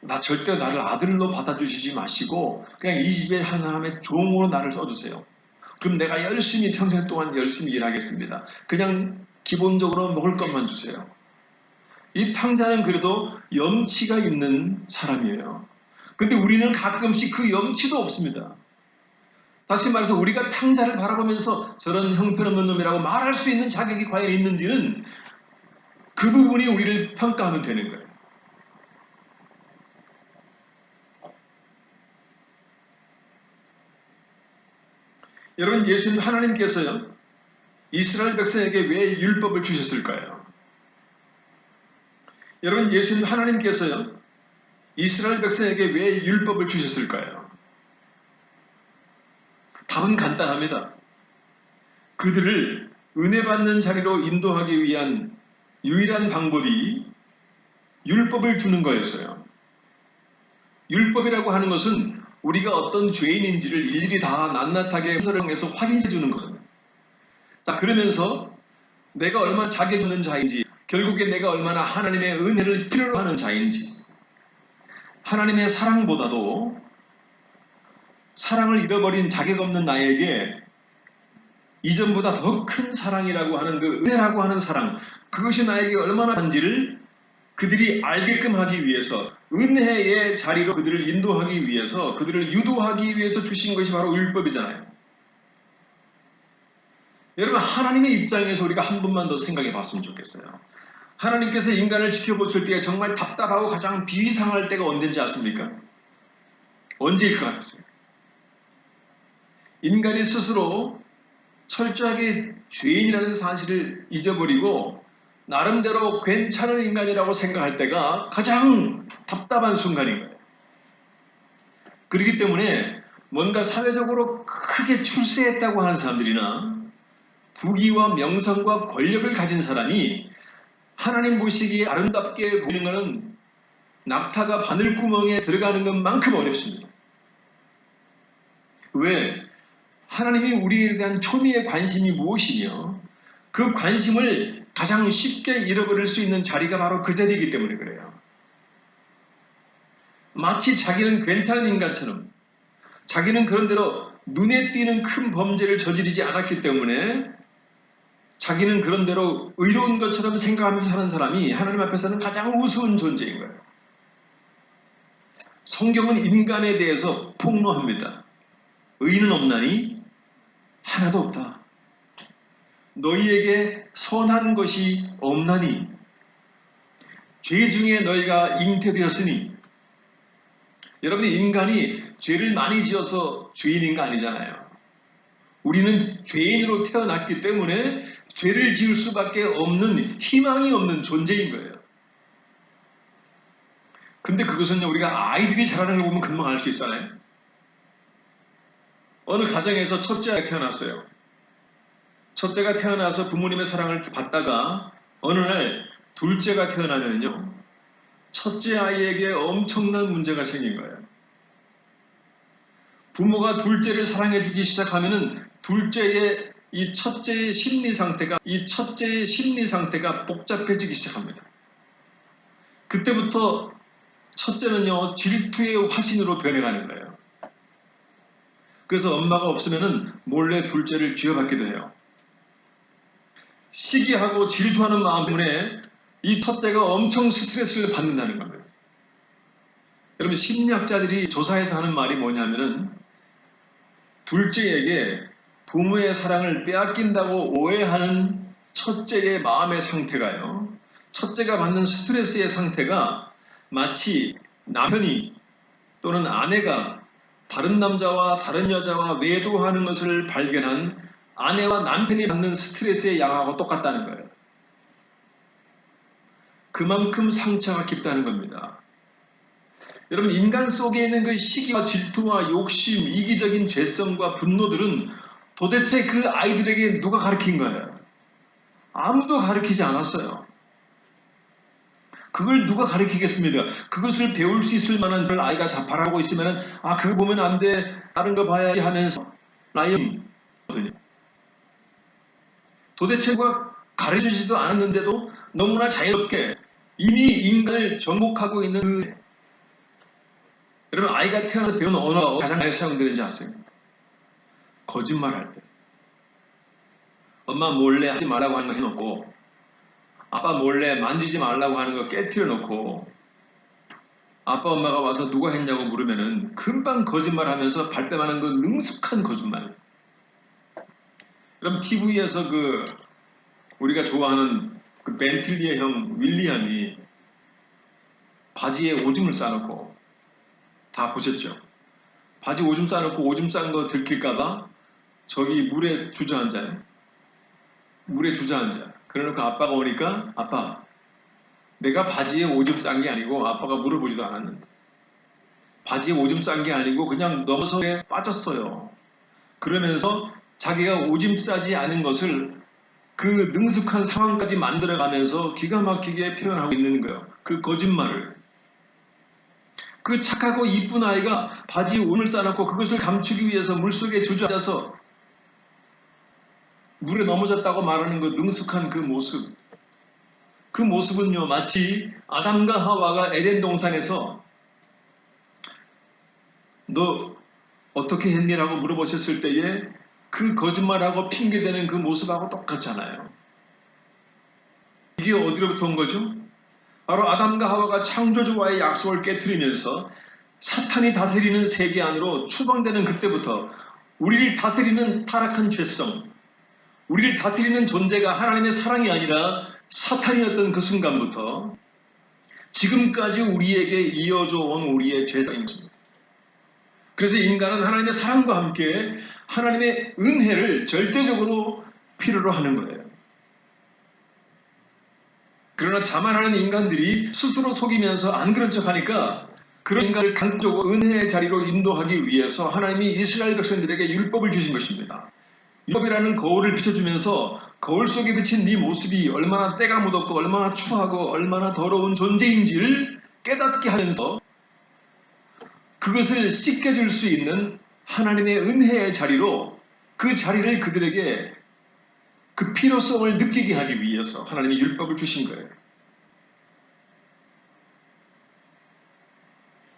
S1: 나 절대 나를 아들로 받아주시지 마시고 그냥 이 집에 한 사람의 종으로 나를 써주세요. 그럼 내가 열심히 평생 동안 열심히 일하겠습니다. 그냥 기본적으로 먹을 것만 주세요. 이 탕자는 그래도 염치가 있는 사람이에요. 근데 우리는 가끔씩 그 염치도 없습니다. 다시 말해서 우리가 탕자를 바라보면서 저런 형편없는 놈이라고 말할 수 있는 자격이 과연 있는지는 그 부분이 우리를 평가하면 되는 거예요. 여러분, 예수님 하나님께서요, 이스라엘 백성에게 왜 율법을 주셨을까요? 여러분, 예수님 하나님께서요, 이스라엘 백성에게 왜 율법을 주셨을까요? 답은 간단합니다. 그들을 은혜 받는 자리로 인도하기 위한 유일한 방법이 율법을 주는 거였어요. 율법이라고 하는 것은 우리가 어떤 죄인인지를 일일이 다 낱낱하게 해설을 통해서 확인해 주는 거예요. 자, 그러면서 내가 얼마나 자격 있는 자인지, 결국에 내가 얼마나 하나님의 은혜를 필요로 하는 자인지, 하나님의 사랑보다도 사랑을 잃어버린 자격 없는 나에게 이전보다 더 큰 사랑이라고 하는 그 은혜라고 하는 사랑, 그것이 나에게 얼마나 큰지를 그들이 알게끔 하기 위해서, 은혜의 자리로 그들을 인도하기 위해서, 그들을 유도하기 위해서 주신 것이 바로 율법이잖아요. 여러분, 하나님의 입장에서 우리가 한 번만 더 생각해 봤으면 좋겠어요. 하나님께서 인간을 지켜보실 때 정말 답답하고 가장 비상할 때가 언제인지 아십니까? 언제일 것 같으세요? 인간이 스스로 철저하게 죄인이라는 사실을 잊어버리고 나름대로 괜찮은 인간이라고 생각할 때가 가장 답답한 순간인 거예요. 그렇기 때문에 뭔가 사회적으로 크게 출세했다고 하는 사람들이나 부귀와 명성과 권력을 가진 사람이 하나님 보시기에 아름답게 보이는 것은 낙타가 바늘구멍에 들어가는 것만큼 어렵습니다. 왜? 하나님이 우리에 대한 초미의 관심이 무엇이며 그 관심을 가장 쉽게 잃어버릴 수 있는 자리가 바로 그 자리이기 때문에 그래요. 마치 자기는 괜찮은 인간처럼 자기는 그런대로 눈에 띄는 큰 범죄를 저지르지 않았기 때문에 자기는 그런대로 의로운 것처럼 생각하면서 사는 사람이 하나님 앞에서는 가장 우스운 존재인 거예요. 성경은 인간에 대해서 폭로합니다. 의인은 없나니 하나도 없다. 너희에게 선한 것이 없나니 죄 중에 너희가 잉태되었으니. 여러분, 인간이 죄를 많이 지어서 죄인인 거 아니잖아요. 우리는 죄인으로 태어났기 때문에 죄를 지을 수밖에 없는 희망이 없는 존재인 거예요. 근데 그것은 우리가 아이들이 자라는 걸 보면 금방 알 수 있잖아요. 어느 가정에서 첫째가 태어났어요. 첫째가 태어나서 부모님의 사랑을 받다가 어느 날 둘째가 태어나면요, 첫째 아이에게 엄청난 문제가 생긴 거예요. 부모가 둘째를 사랑해주기 시작하면은 둘째의 이 첫째의 심리 상태가 복잡해지기 시작합니다. 그때부터 첫째는요, 질투의 화신으로 변해가는 거예요. 그래서 엄마가 없으면은 몰래 둘째를 쥐어받기도 해요. 시기하고 질투하는 마음 때문에 이 첫째가 엄청 스트레스를 받는다는 겁니다. 여러분, 심리학자들이 조사해서 하는 말이 뭐냐면은 둘째에게 부모의 사랑을 빼앗긴다고 오해하는 첫째의 마음의 상태가요, 첫째가 받는 스트레스의 상태가 마치 남편이 또는 아내가 다른 남자와 다른 여자와 외도하는 것을 발견한 아내와 남편이 받는 스트레스의 양하고 똑같다는 거예요. 그만큼 상처가 깊다는 겁니다. 여러분, 인간 속에 있는 그 시기와 질투와 욕심, 이기적인 죄성과 분노들은 도대체 그 아이들에게 누가 가르친 거예요? 아무도 가르치지 않았어요. 그걸 누가 가르치겠습니까? 그것을 배울 수 있을 만한 아이가 자발하고 있으면 그거 보면 안 돼, 다른 거 봐야지 하면서 라이언거든요. 도대체 누가 가르쳐주지도 않았는데도 너무나 자유롭게 이미 인간을 정복하고 있는 여러분, 아이가 태어나서 배운 언어가 가장 많이 사용되는지 아세요? 거짓말할 때. 엄마 몰래 하지 말라고 하는 거 해놓고, 아빠 몰래 만지지 말라고 하는 거 깨트려 놓고, 아빠 엄마가 와서 누가 했냐고 물으면은 금방 거짓말하면서 발뺌하는 그 능숙한 거짓말. 그럼 TV에서 우리가 좋아하는 그 벤틀리의 형 윌리엄이 바지에 오줌을 싸놓고, 다 보셨죠? 바지 오줌 싸놓고 오줌 싼 거 들킬까봐 저기 물에 주저앉아요. 물에 주저앉아. 그래놓고 아빠가 오니까, 아빠, 내가 바지에 오줌 싼 게 아니고, 아빠가 물어보지도 않았는데, 바지에 오줌 싼 게 아니고 그냥 넘어서 빠졌어요. 그러면서 자기가 오줌 싸지 않은 것을 그 능숙한 상황까지 만들어가면서 기가 막히게 표현하고 있는 거예요. 그 거짓말을. 그 착하고 이쁜 아이가 바지에 오줌을 싸놓고 그것을 감추기 위해서 물속에 주저앉아서 물에 넘어졌다고 말하는 그 능숙한 그 모습. 그 모습은요, 마치 아담과 하와가 에덴 동산에서 너 어떻게 했니? 라고 물어보셨을 때에 그 거짓말하고 핑계대는 그 모습하고 똑같잖아요. 이게 어디로부터 온 거죠? 바로 아담과 하와가 창조주와의 약속을 깨트리면서 사탄이 다스리는 세계 안으로 추방되는 그때부터 우리를 다스리는 타락한 죄성, 우리를 다스리는 존재가 하나님의 사랑이 아니라 사탄이었던 그 순간부터 지금까지 우리에게 이어져 온 우리의 죄성인 것입니다. 그래서 인간은 하나님의 사랑과 함께 하나님의 은혜를 절대적으로 필요로 하는 거예요. 그러나 자만하는 인간들이 스스로 속이면서 안 그런 척하니까 그런 인간을 강적으로 은혜의 자리로 인도하기 위해서 하나님이 이스라엘 백성들에게 율법을 주신 것입니다. 율법이라는 거울을 비춰주면서 거울 속에 비친 네 모습이 얼마나 때가 묻었고 얼마나 추하고 얼마나 더러운 존재인지를 깨닫게 하면서 그것을 씻겨줄 수 있는 하나님의 은혜의 자리로 그 자리를 그들에게 그 필요성을 느끼게 하기 위해서 하나님이 율법을 주신 거예요.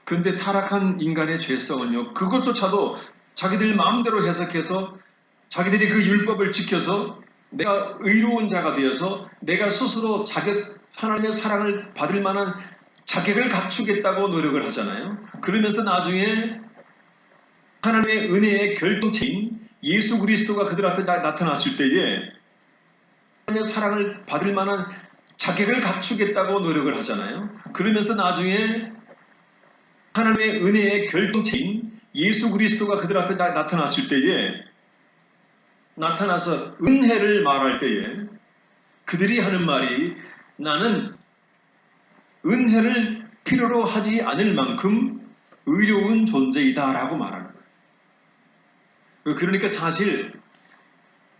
S1: 그런데 타락한 인간의 죄성은요, 그것조차도 자기들 마음대로 해석해서 자기들이 그 율법을 지켜서 내가 의로운 자가 되어서 내가 스스로 하나님의 사랑을 받을 만한 자격을 갖추겠다고 노력을 하잖아요. 그러면서 나중에 하나님의 은혜의 결정체인 예수 그리스도가 그들 앞에 나타났을 때에 하나님의 사랑을 받을 만한 자격을 갖추겠다고 노력을 하잖아요. 그러면서 나중에 하나님의 은혜의 결정체인 예수 그리스도가 그들 앞에 나타났을 때에 나타나서 은혜를 말할 때에 그들이 하는 말이 나는 은혜를 필요로 하지 않을 만큼 의로운 존재이다 라고 말하는 거예요. 그러니까 사실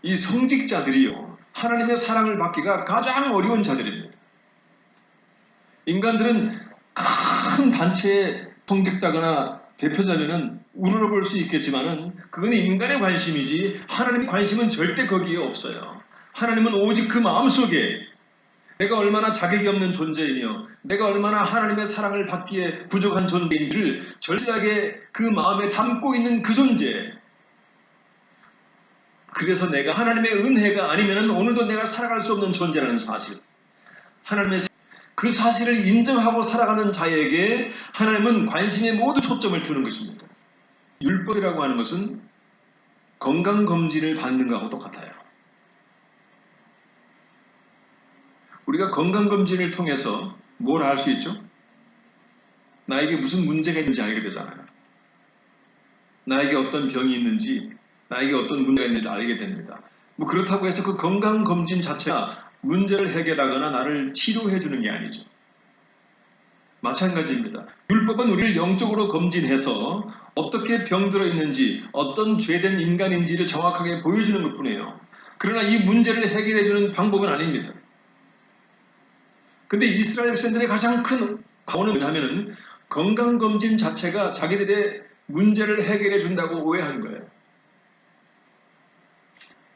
S1: 이 성직자들이요, 하나님의 사랑을 받기가 가장 어려운 자들입니다. 인간들은 큰 단체의 성직자거나 대표자면은 우러러볼 수 있겠지만은 그건 인간의 관심이지 하나님의 관심은 절대 거기에 없어요. 하나님은 오직 그 마음속에 내가 얼마나 자격이 없는 존재이며 내가 얼마나 하나님의 사랑을 받기에 부족한 존재인지를 절실하게 그 마음에 담고 있는 그 존재. 그래서 내가 하나님의 은혜가 아니면 오늘도 내가 살아갈 수 없는 존재라는 사실, 하나님의 그 사실을 인정하고 살아가는 자에게 하나님은 관심의 모두 초점을 두는 것입니다. 율법이라고 하는 것은 건강검진을 받는 것하고 똑같아요. 우리가 건강검진을 통해서 뭘 알 수 있죠? 나에게 무슨 문제가 있는지 알게 되잖아요. 나에게 어떤 병이 있는지, 나에게 어떤 문제가 있는지 알게 됩니다. 뭐 그렇다고 해서 그 건강검진 자체가 문제를 해결하거나 나를 치료해 주는 게 아니죠. 마찬가지입니다. 율법은 우리를 영적으로 검진해서 어떻게 병들어 있는지, 어떤 죄된 인간인지를 정확하게 보여주는 것뿐이에요. 그러나 이 문제를 해결해 주는 방법은 아닙니다. 근데 이스라엘 백성들의 가장 큰 과오는 뭐냐면은 건강검진 자체가 자기들의 문제를 해결해 준다고 오해한 거예요.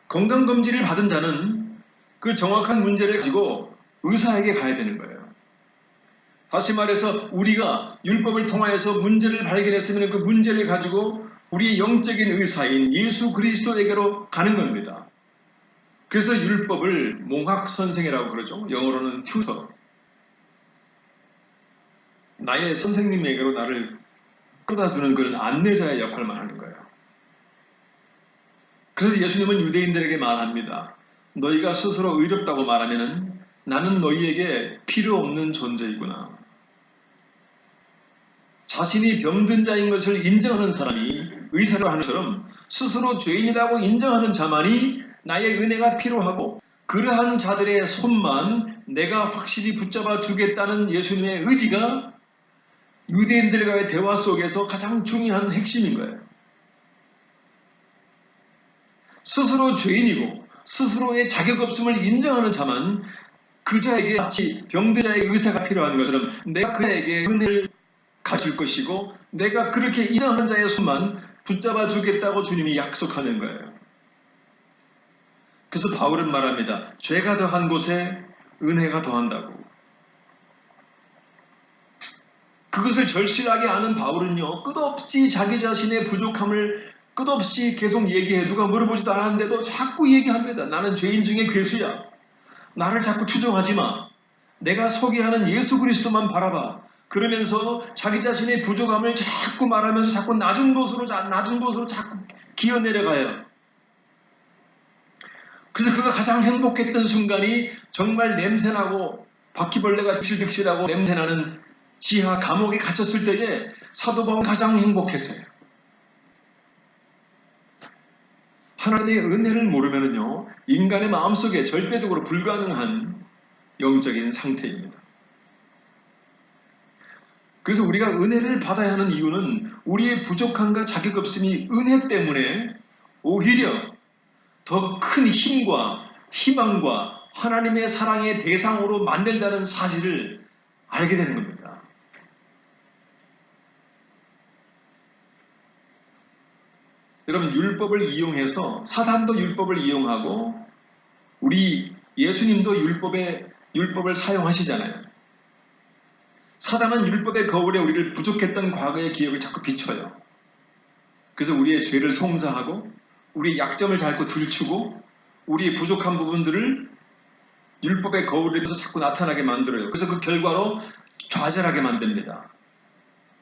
S1: 건강검진을 받은 자는 그 정확한 문제를 가지고 의사에게 가야 되는 거예요. 다시 말해서 우리가 율법을 통하여서 문제를 발견했으면 그 문제를 가지고 우리 영적인 의사인 예수 그리스도에게로 가는 겁니다. 그래서 율법을 몽학선생이라고 그러죠. 영어로는 튜터. 나의 선생님에게로 나를 끌어다주는 그런 안내자의 역할만 하는 거예요. 그래서 예수님은 유대인들에게 말합니다. 너희가 스스로 의롭다고 말하면 나는 너희에게 필요 없는 존재이구나. 자신이 병든 자인 것을 인정하는 사람이 의사로 하는 것처럼 스스로 죄인이라고 인정하는 자만이 나의 은혜가 필요하고 그러한 자들의 손만 내가 확실히 붙잡아 주겠다는 예수님의 의지가 유대인들과의 대화 속에서 가장 중요한 핵심인 거예요. 스스로 죄인이고 스스로의 자격 없음을 인정하는 자만 그 자에게 마치 병든 자의 의사가 필요한 것처럼 내가 그에게 은혜를 가줄 것이고 내가 그렇게 인정하는 자의 손만 붙잡아 주겠다고 주님이 약속하는 거예요. 그래서 바울은 말합니다. 죄가 더한 곳에 은혜가 더한다고. 그것을 절실하게 아는 바울은요, 끝없이 자기 자신의 부족함을 끝없이 계속 얘기해. 누가 물어보지도 않았는데도 자꾸 얘기합니다. 나는 죄인 중에 괴수야. 나를 자꾸 추종하지 마. 내가 소개하는 예수 그리스도만 바라봐. 그러면서 자기 자신의 부족함을 자꾸 말하면서 자꾸 낮은 곳으로 자꾸 기어 내려가요. 그래서 그가 가장 행복했던 순간이 정말 냄새나고 바퀴벌레가 득실득실하고 냄새나는 지하 감옥에 갇혔을 때에 사도 바울은 가장 행복했어요. 하나님의 은혜를 모르면요, 인간의 마음속에 절대적으로 불가능한 영적인 상태입니다. 그래서 우리가 은혜를 받아야 하는 이유는 우리의 부족함과 자격 없음이 은혜 때문에 오히려 더 큰 힘과 희망과 하나님의 사랑의 대상으로 만들다는 사실을 알게 되는 겁니다. 여러분, 율법을 이용해서 사단도 율법을 이용하고 우리 예수님도 율법을 사용하시잖아요. 사단은 율법의 거울에 우리를 부족했던 과거의 기억을 자꾸 비춰요. 그래서 우리의 죄를 송사하고 우리의 약점을 자꾸 들추고 우리의 부족한 부분들을 율법의 거울에서 자꾸 나타나게 만들어요. 그래서 그 결과로 좌절하게 만듭니다.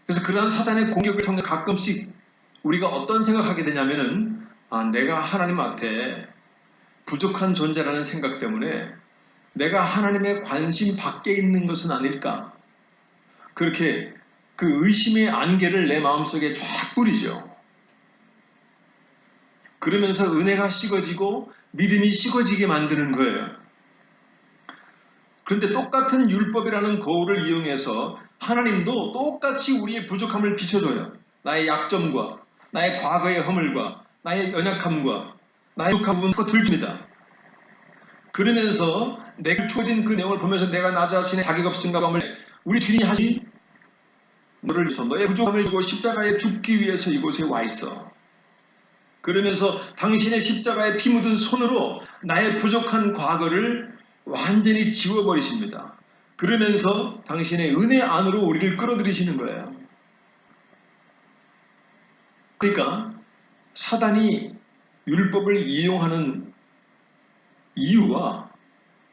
S1: 그래서 그러한 사단의 공격을 통해 가끔씩 우리가 어떤 생각하게 되냐면은 내가 하나님 앞에 부족한 존재라는 생각 때문에 내가 하나님의 관심 밖에 있는 것은 아닐까? 그렇게 그 의심의 안개를 내 마음속에 쫙 뿌리죠. 그러면서 은혜가 식어지고 믿음이 식어지게 만드는 거예요. 그런데 똑같은 율법이라는 거울을 이용해서 하나님도 똑같이 우리의 부족함을 비춰줘요. 나의 약점과 나의 과거의 허물과 나의 연약함과 나의 부족한 부분을 들줍니다. 그러면서 내가 주어진 그 내용을 보면서 내가 나 자신의 자격 없음과 검을 우리 주님이 하신 너를 위해서 너의 부족함을 주고 십자가에 죽기 위해서 이곳에 와 있어. 그러면서 당신의 십자가에 피 묻은 손으로 나의 부족한 과거를 완전히 지워버리십니다. 그러면서 당신의 은혜 안으로 우리를 끌어들이시는 거예요. 그러니까 사단이 율법을 이용하는 이유와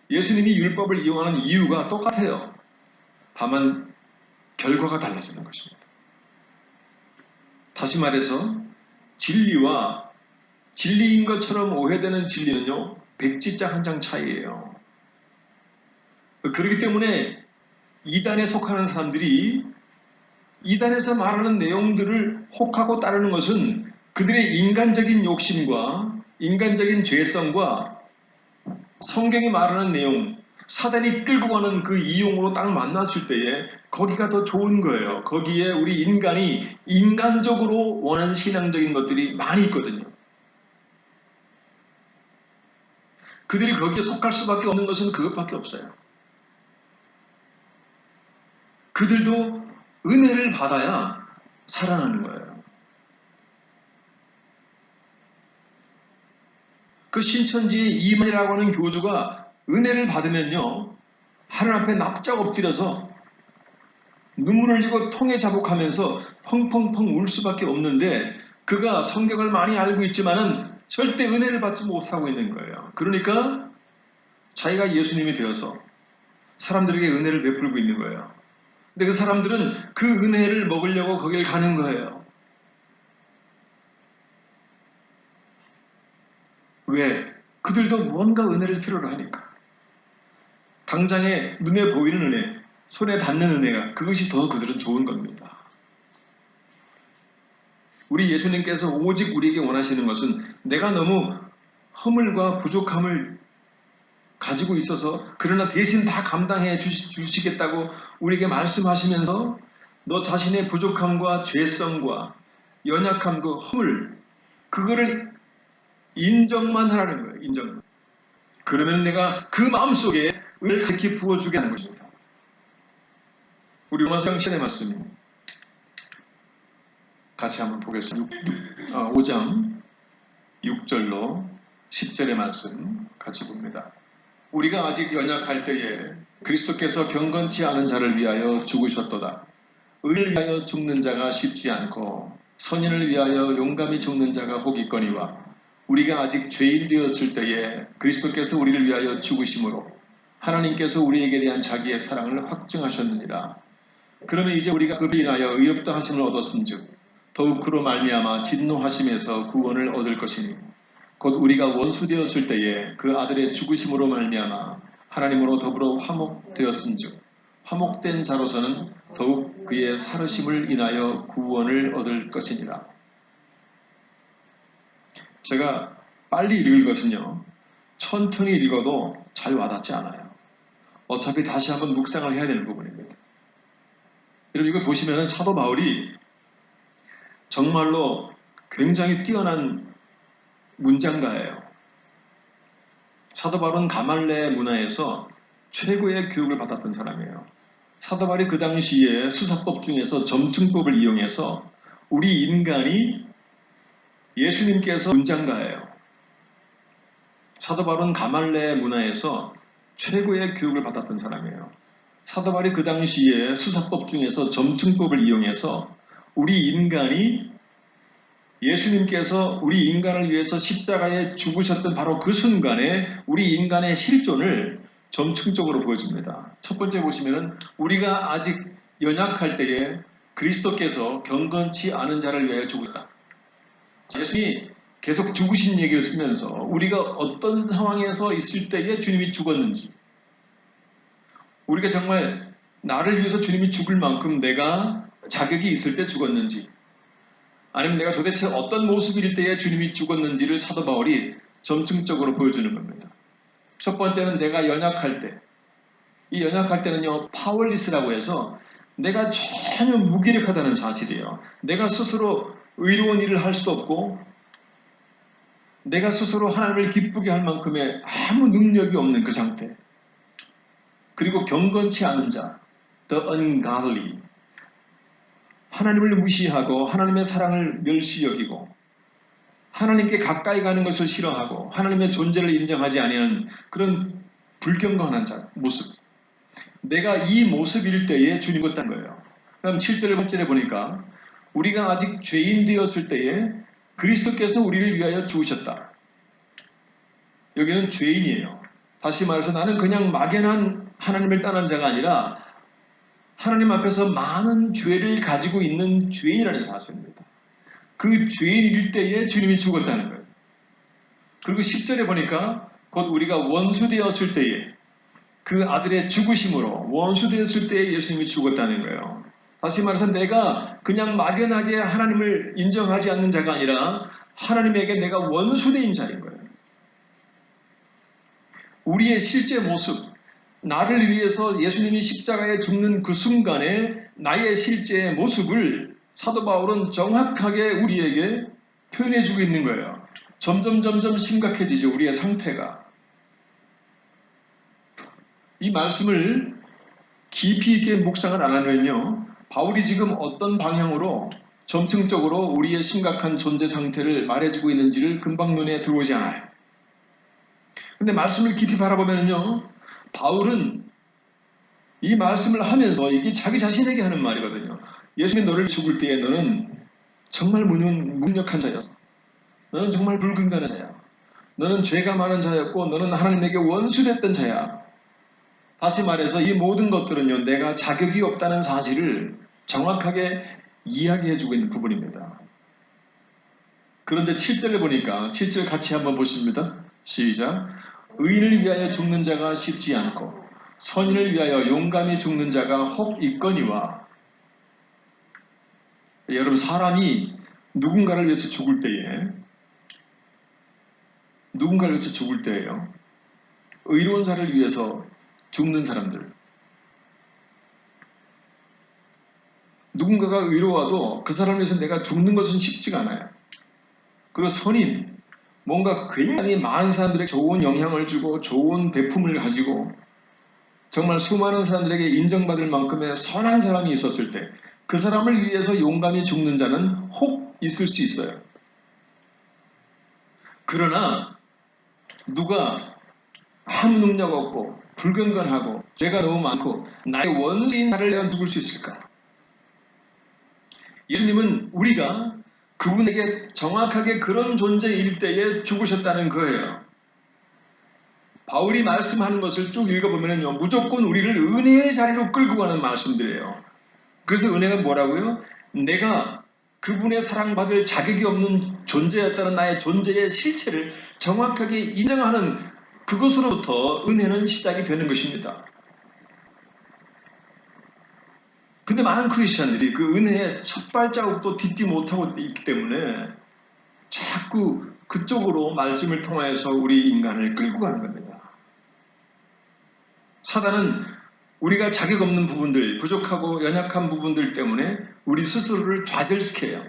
S1: 예수님이 율법을 이용하는 이유가 똑같아요. 다만 결과가 달라지는 것입니다. 다시 말해서 진리와 진리인 것처럼 오해되는 진리는요, 백지장 한 장 차이예요. 그렇기 때문에 이단에 속하는 사람들이 이단에서 말하는 내용들을 혹하고 따르는 것은 그들의 인간적인 욕심과 인간적인 죄성과 성경이 말하는 내용, 사단이 끌고 가는 그 이용으로 딱 만났을 때에 거기가 더 좋은 거예요. 거기에 우리 인간이 인간적으로 원하는 신앙적인 것들이 많이 있거든요. 그들이 거기에 속할 수밖에 없는 것은 그것밖에 없어요. 그들도 은혜를 받아야 살아나는 거예요. 그 신천지의 이만이라고 하는 교주가 은혜를 받으면요, 하늘 앞에 납작 엎드려서 눈물을 흘리고 통에 자복하면서 펑펑펑 울 수밖에 없는데 그가 성경을 많이 알고 있지만은 절대 은혜를 받지 못하고 있는 거예요. 그러니까 자기가 예수님이 되어서 사람들에게 은혜를 베풀고 있는 거예요. 근데 그 사람들은 그 은혜를 먹으려고 거길 가는 거예요. 왜? 그들도 뭔가 은혜를 필요로 하니까. 당장에 눈에 보이는 은혜, 손에 닿는 은혜가 그것이 더 그들은 좋은 겁니다. 우리 예수님께서 오직 우리에게 원하시는 것은 내가 너무 허물과 부족함을 가지고 있어서 그러나 대신 다 감당해 주시겠다고 우리에게 말씀하시면서 너 자신의 부족함과 죄성과 연약함, 그 허물, 그거를 인정만 하라는 거예요. 인정만. 그러면 내가 그 마음속에 은혜를 그렇게 부어주게 하는 것입니다. 우리 로마서 신의 말씀 같이 한번 보겠습니다. 5장 6절로 10절의 말씀 같이 봅니다. 우리가 아직 연약할 때에 그리스도께서 경건치 않은 자를 위하여 죽으셨도다. 의를 위하여 죽는 자가 쉽지 않고 선인을 위하여 용감히 죽는 자가 혹 있거니와 우리가 아직 죄인 되었을 때에 그리스도께서 우리를 위하여 죽으심으로 하나님께서 우리에게 대한 자기의 사랑을 확증하셨느니라. 그러면 이제 우리가 그로 인하여 의롭다 하심을 얻었은즉 더욱 그로 말미암아 진노하심에서 구원을 얻을 것이니 곧 우리가 원수 되었을 때에 그 아들의 죽으심으로 말미암아 하나님으로 더불어 화목되었은즉 화목된 자로서는 더욱 그의 살으심을 인하여 구원을 얻을 것이니라. 제가 빨리 읽을 것은요, 천천히 읽어도 잘 와닿지 않아요. 어차피 다시 한번 묵상을 해야 되는 부분입니다. 여러분 이거 보시면 사도 바울이 정말로 굉장히 뛰어난 문장가예요. 사도 바울은 가말레 문화에서 최고의 교육을 받았던 사람이에요. 사도 바울이 그 당시에 수사법 중에서 점층법을 이용해서 우리 인간이 예수님께서 문장가예요. 사도 바울은 가말레 문화에서 최고의 교육을 받았던 사람이에요. 사도 바울이 그 당시에 수사법 중에서 점층법을 이용해서 우리 인간이 예수님께서 우리 인간을 위해서 십자가에 죽으셨던 바로 그 순간에 우리 인간의 실존을 점층적으로 보여줍니다. 첫 번째 보시면은 우리가 아직 연약할 때에 그리스도께서 경건치 않은 자를 위하여 죽으셨다. 예수님이 계속 죽으신 얘기를 쓰면서 우리가 어떤 상황에서 있을 때에 주님이 죽었는지, 우리가 정말 나를 위해서 주님이 죽을 만큼 내가 자격이 있을 때 죽었는지, 아니면 내가 도대체 어떤 모습일 때에 주님이 죽었는지를 사도 바울이 점층적으로 보여주는 겁니다. 첫 번째는 내가 연약할 때, 이 연약할 때는요, 파월리스라고 해서 내가 전혀 무기력하다는 사실이에요. 내가 스스로 의로운 일을 할 수 없고 내가 스스로 하나님을 기쁘게 할 만큼의 아무 능력이 없는 그 상태. 그리고 경건치 않은 자, the ungodly. 하나님을 무시하고 하나님의 사랑을 멸시 여기고 하나님께 가까이 가는 것을 싫어하고 하나님의 존재를 인정하지 아니하는 그런 불경건한 자, 모습. 내가 이 모습일 때에 주님 같다는 거예요. 그럼 7절 8절에 보니까 우리가 아직 죄인 되었을 때에 그리스도께서 우리를 위하여 죽으셨다. 여기는 죄인이에요. 다시 말해서 나는 그냥 막연한 하나님을 떠난 자가 아니라 하나님 앞에서 많은 죄를 가지고 있는 죄인이라는 사실입니다. 그 죄인일 때에 주님이 죽었다는 거예요. 그리고 10절에 보니까 곧 우리가 원수 되었을 때에 그 아들의 죽으심으로 원수 되었을 때에 예수님이 죽었다는 거예요. 다시 말해서 내가 그냥 막연하게 하나님을 인정하지 않는 자가 아니라 하나님에게 내가 원수된 자인 거예요. 우리의 실제 모습, 나를 위해서 예수님이 십자가에 죽는 그 순간에 나의 실제 모습을 사도 바울은 정확하게 우리에게 표현해주고 있는 거예요. 점점 심각해지죠. 우리의 상태가. 이 말씀을 깊이 있게 묵상을 안 하면요, 바울이 지금 어떤 방향으로 점층적으로 우리의 심각한 존재 상태를 말해주고 있는지를 금방 눈에 들어오지 않아요. 근데 말씀을 깊이 바라보면요, 바울은 이 말씀을 하면서 이게 자기 자신에게 하는 말이거든요. 예수님이 너를 죽을 때에 너는 정말 무능력한 자였어. 너는 정말 불근간한 자야. 너는 죄가 많은 자였고 너는 하나님에게 원수됐던 자야. 다시 말해서 이 모든 것들은요, 내가 자격이 없다는 사실을 정확하게 이야기해주고 있는 부분입니다. 그런데 7절을 보니까 7절 같이 한번 보십니다. 시작. 의인을 위하여 죽는 자가 쉽지 않고 선인을 위하여 용감히 죽는 자가 혹 있거니와. 여러분, 사람이 누군가를 위해서 죽을 때예요. 의로운 자를 위해서 죽는 사람들. 누군가가 의로워도 그 사람을 위해서 내가 죽는 것은 쉽지가 않아요. 그리고 선인, 뭔가 굉장히 많은 사람들에게 좋은 영향을 주고 좋은 배품을 가지고 정말 수많은 사람들에게 인정받을 만큼의 선한 사람이 있었을 때 그 사람을 위해서 용감히 죽는 자는 혹 있을 수 있어요. 그러나 누가 아무 능력 없고 불경건하고 죄가 너무 많고 나의 원수인 나를 내가 죽을 수 있을까? 예수님은 우리가 그분에게 정확하게 그런 존재일 때에 죽으셨다는 거예요. 바울이 말씀하는 것을 쭉 읽어보면요, 무조건 우리를 은혜의 자리로 끌고 가는 말씀들이에요. 그래서 은혜가 뭐라고요? 내가 그분의 사랑받을 자격이 없는 존재였다는 나의 존재의 실체를 정확하게 인정하는 그것으로부터 은혜는 시작이 되는 것입니다. 근데 많은 크리스천들이 그 은혜의 첫 발자국도 딛지 못하고 있기 때문에 자꾸 그쪽으로 말씀을 통하여서 우리 인간을 끌고 가는 겁니다. 사단은 우리가 자격 없는 부분들, 부족하고 연약한 부분들 때문에 우리 스스로를 좌절시켜요.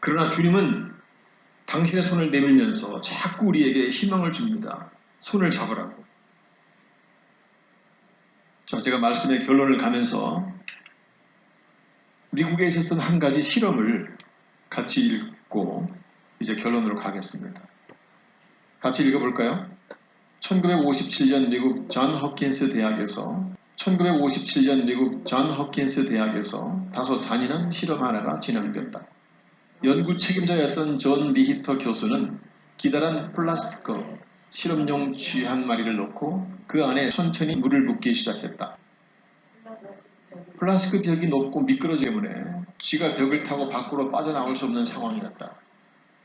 S1: 그러나 주님은 당신의 손을 내밀면서 자꾸 우리에게 희망을 줍니다. 손을 잡으라고. 제가 말씀의 결론을 가면서 미국에 있었던 한 가지 실험을 같이 읽고 이제 결론으로 가겠습니다. 같이 읽어볼까요? 1957년 미국 존 홉킨스 대학에서 다소 잔인한 실험 하나가 진행됐다. 연구 책임자였던 존 리히터 교수는 기다란 플라스틱 실험용 쥐 한 마리를 놓고 그 안에 천천히 물을 붓기 시작했다. 플라스틱 벽이 높고 미끄러지기 때문에 쥐가 벽을 타고 밖으로 빠져나올 수 없는 상황이었다.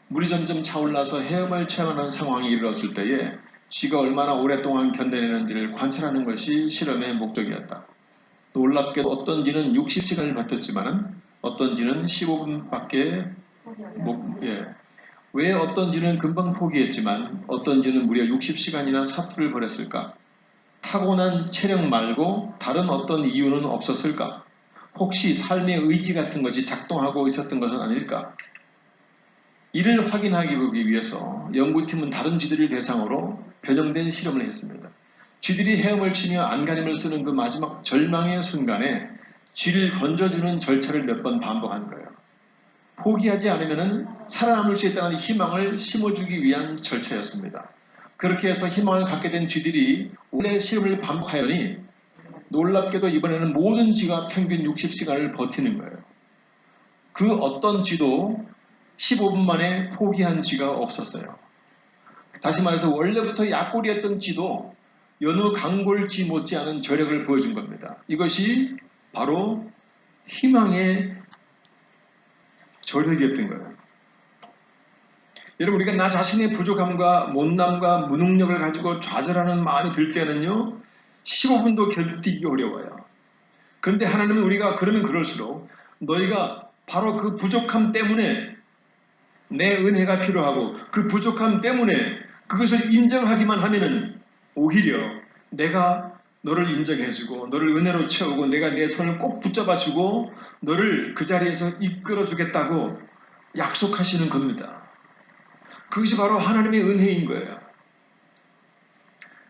S1: 물이 점점 차올라서 헤엄을 체험하는 상황이 이르렀을 때에 쥐가 얼마나 오랫동안 견뎌내는지를 관찰하는 것이 실험의 목적이었다. 놀랍게도 어떤 쥐는 60시간을 버텼지만 어떤 쥐는 15분밖에 왜 어떤 쥐는 금방 포기했지만 어떤 쥐는 무려 60시간이나 사투를 벌였을까? 타고난 체력 말고 다른 어떤 이유는 없었을까? 혹시 삶의 의지 같은 것이 작동하고 있었던 것은 아닐까? 이를 확인하기 위해서 연구팀은 다른 쥐들을 대상으로 변형된 실험을 했습니다. 쥐들이 헤엄을 치며 안간힘을 쓰는 그 마지막 절망의 순간에 쥐를 건져주는 절차를 몇 번 반복한 거예요. 포기하지 않으면 살아남을 수 있다는 희망을 심어주기 위한 절차였습니다. 그렇게 해서 희망을 갖게 된 쥐들이 원래 실험을 반복하여니 놀랍게도 이번에는 모든 쥐가 평균 60시간을 버티는 거예요. 그 어떤 쥐도 15분 만에 포기한 쥐가 없었어요. 다시 말해서 원래부터 약골이었던 쥐도 여느 강골쥐 못지않은 저력을 보여준 겁니다. 이것이 바로 희망의 저력이었던 거예요. 여러분, 우리가 나 자신의 부족함과 못남과 무능력을 가지고 좌절하는 마음이 들 때는요 15분도 견디기 어려워요. 그런데 하나님은 우리가 그러면 그럴수록 너희가 바로 그 부족함 때문에 내 은혜가 필요하고 그 부족함 때문에 그것을 인정하기만 하면은 오히려 내가 너를 인정해주고 너를 은혜로 채우고 내가 내 손을 꼭 붙잡아주고 너를 그 자리에서 이끌어주겠다고 약속하시는 겁니다. 그것이 바로 하나님의 은혜인 거예요.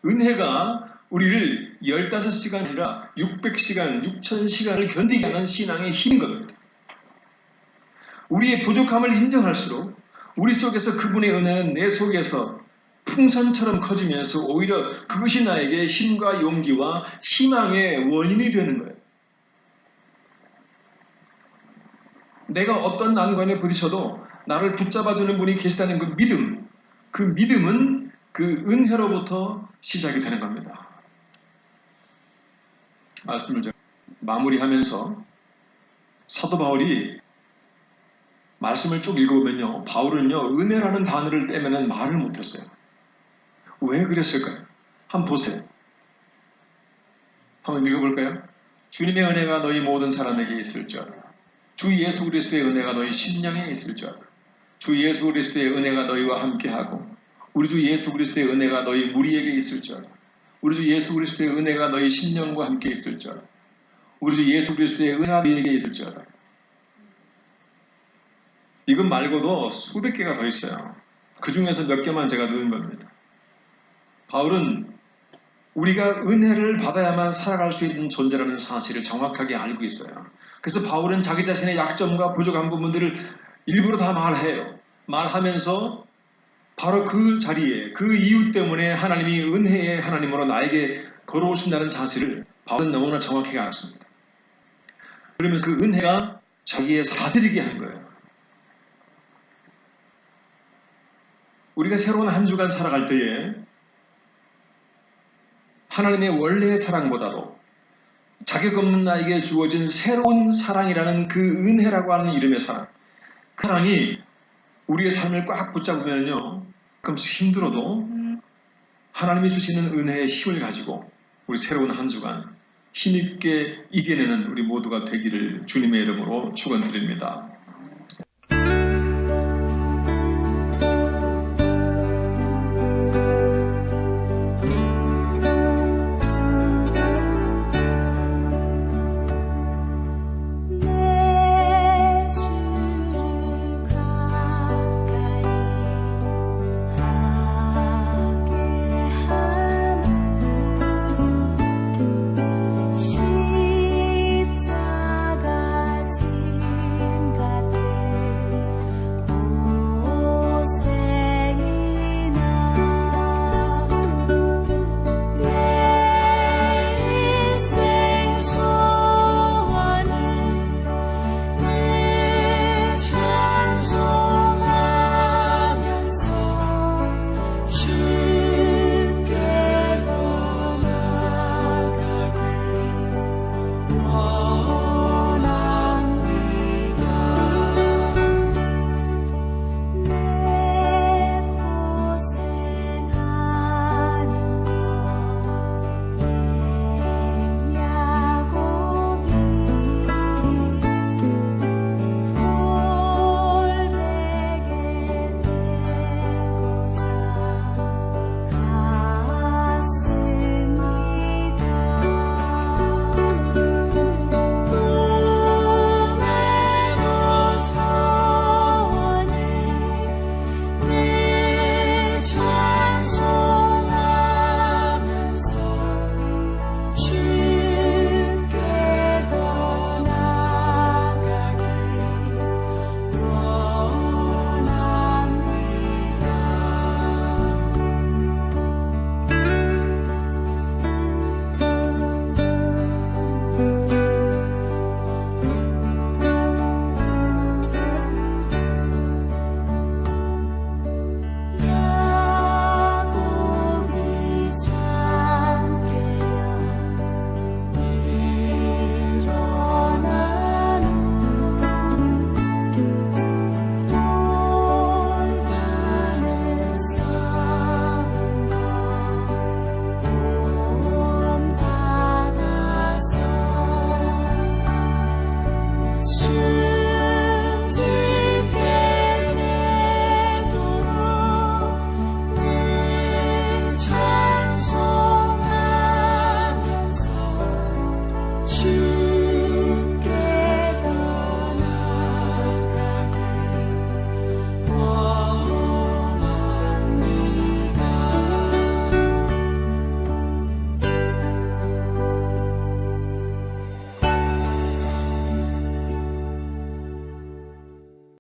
S1: 은혜가 우리를 15시간 아니라 600시간, 6000시간을 견디게 하는 신앙의 힘인 겁니다. 우리의 부족함을 인정할수록 우리 속에서 그분의 은혜는 내 속에서 풍선처럼 커지면서 오히려 그것이 나에게 힘과 용기와 희망의 원인이 되는 거예요. 내가 어떤 난관에 부딪혀도 나를 붙잡아주는 분이 계시다는 그 믿음은 그 은혜로부터 시작이 되는 겁니다. 말씀을 좀 마무리하면서 사도 바울이 말씀을 쭉 읽어보면요, 바울은요 은혜라는 단어를 떼면은 말을 못했어요. 왜 그랬을까요? 한번 보세요. 한번 읽어볼까요? 주님의 은혜가 너희 모든 사람에게 있을지어다. 주 예수 그리스도의 은혜가 너희 심령에 있을지어다. 주 예수 그리스도의 은혜가 너희와 함께하고 우리 주 예수 그리스도의 은혜가 너희 무리에게 있을지어다. 우리 주 예수 그리스도의 은혜가 너희 심령과 함께 있을지어다. 우리 주 예수 그리스도의 은혜가 너희에게 있을지어다. 이것 말고도 수백 개가 더 있어요. 그 중에서 몇 개만 제가 넣은 겁니다. 바울은 우리가 은혜를 받아야만 살아갈 수 있는 존재라는 사실을 정확하게 알고 있어요. 그래서 바울은 자기 자신의 약점과 부족한 부분들을 일부러 다 말해요. 말하면서 바로 그 자리에 그 이유 때문에 하나님이 은혜의 하나님으로 나에게 걸어오신다는 사실을 바울은 너무나 정확하게 알았습니다. 그러면서 그 은혜가 자기의 다스리게 한 거예요. 우리가 새로운 한 주간 살아갈 때에 하나님의 원래의 사랑보다도 자격 없는 나에게 주어진 새로운 사랑이라는 그 은혜라고 하는 이름의 사랑, 그 사랑이 우리의 삶을 꽉 붙잡으면요 가끔씩 힘들어도 하나님이 주시는 은혜의 힘을 가지고 우리 새로운 한 주간 힘있게 이겨내는 우리 모두가 되기를 주님의 이름으로 축원드립니다.
S2: 십자가 진 영화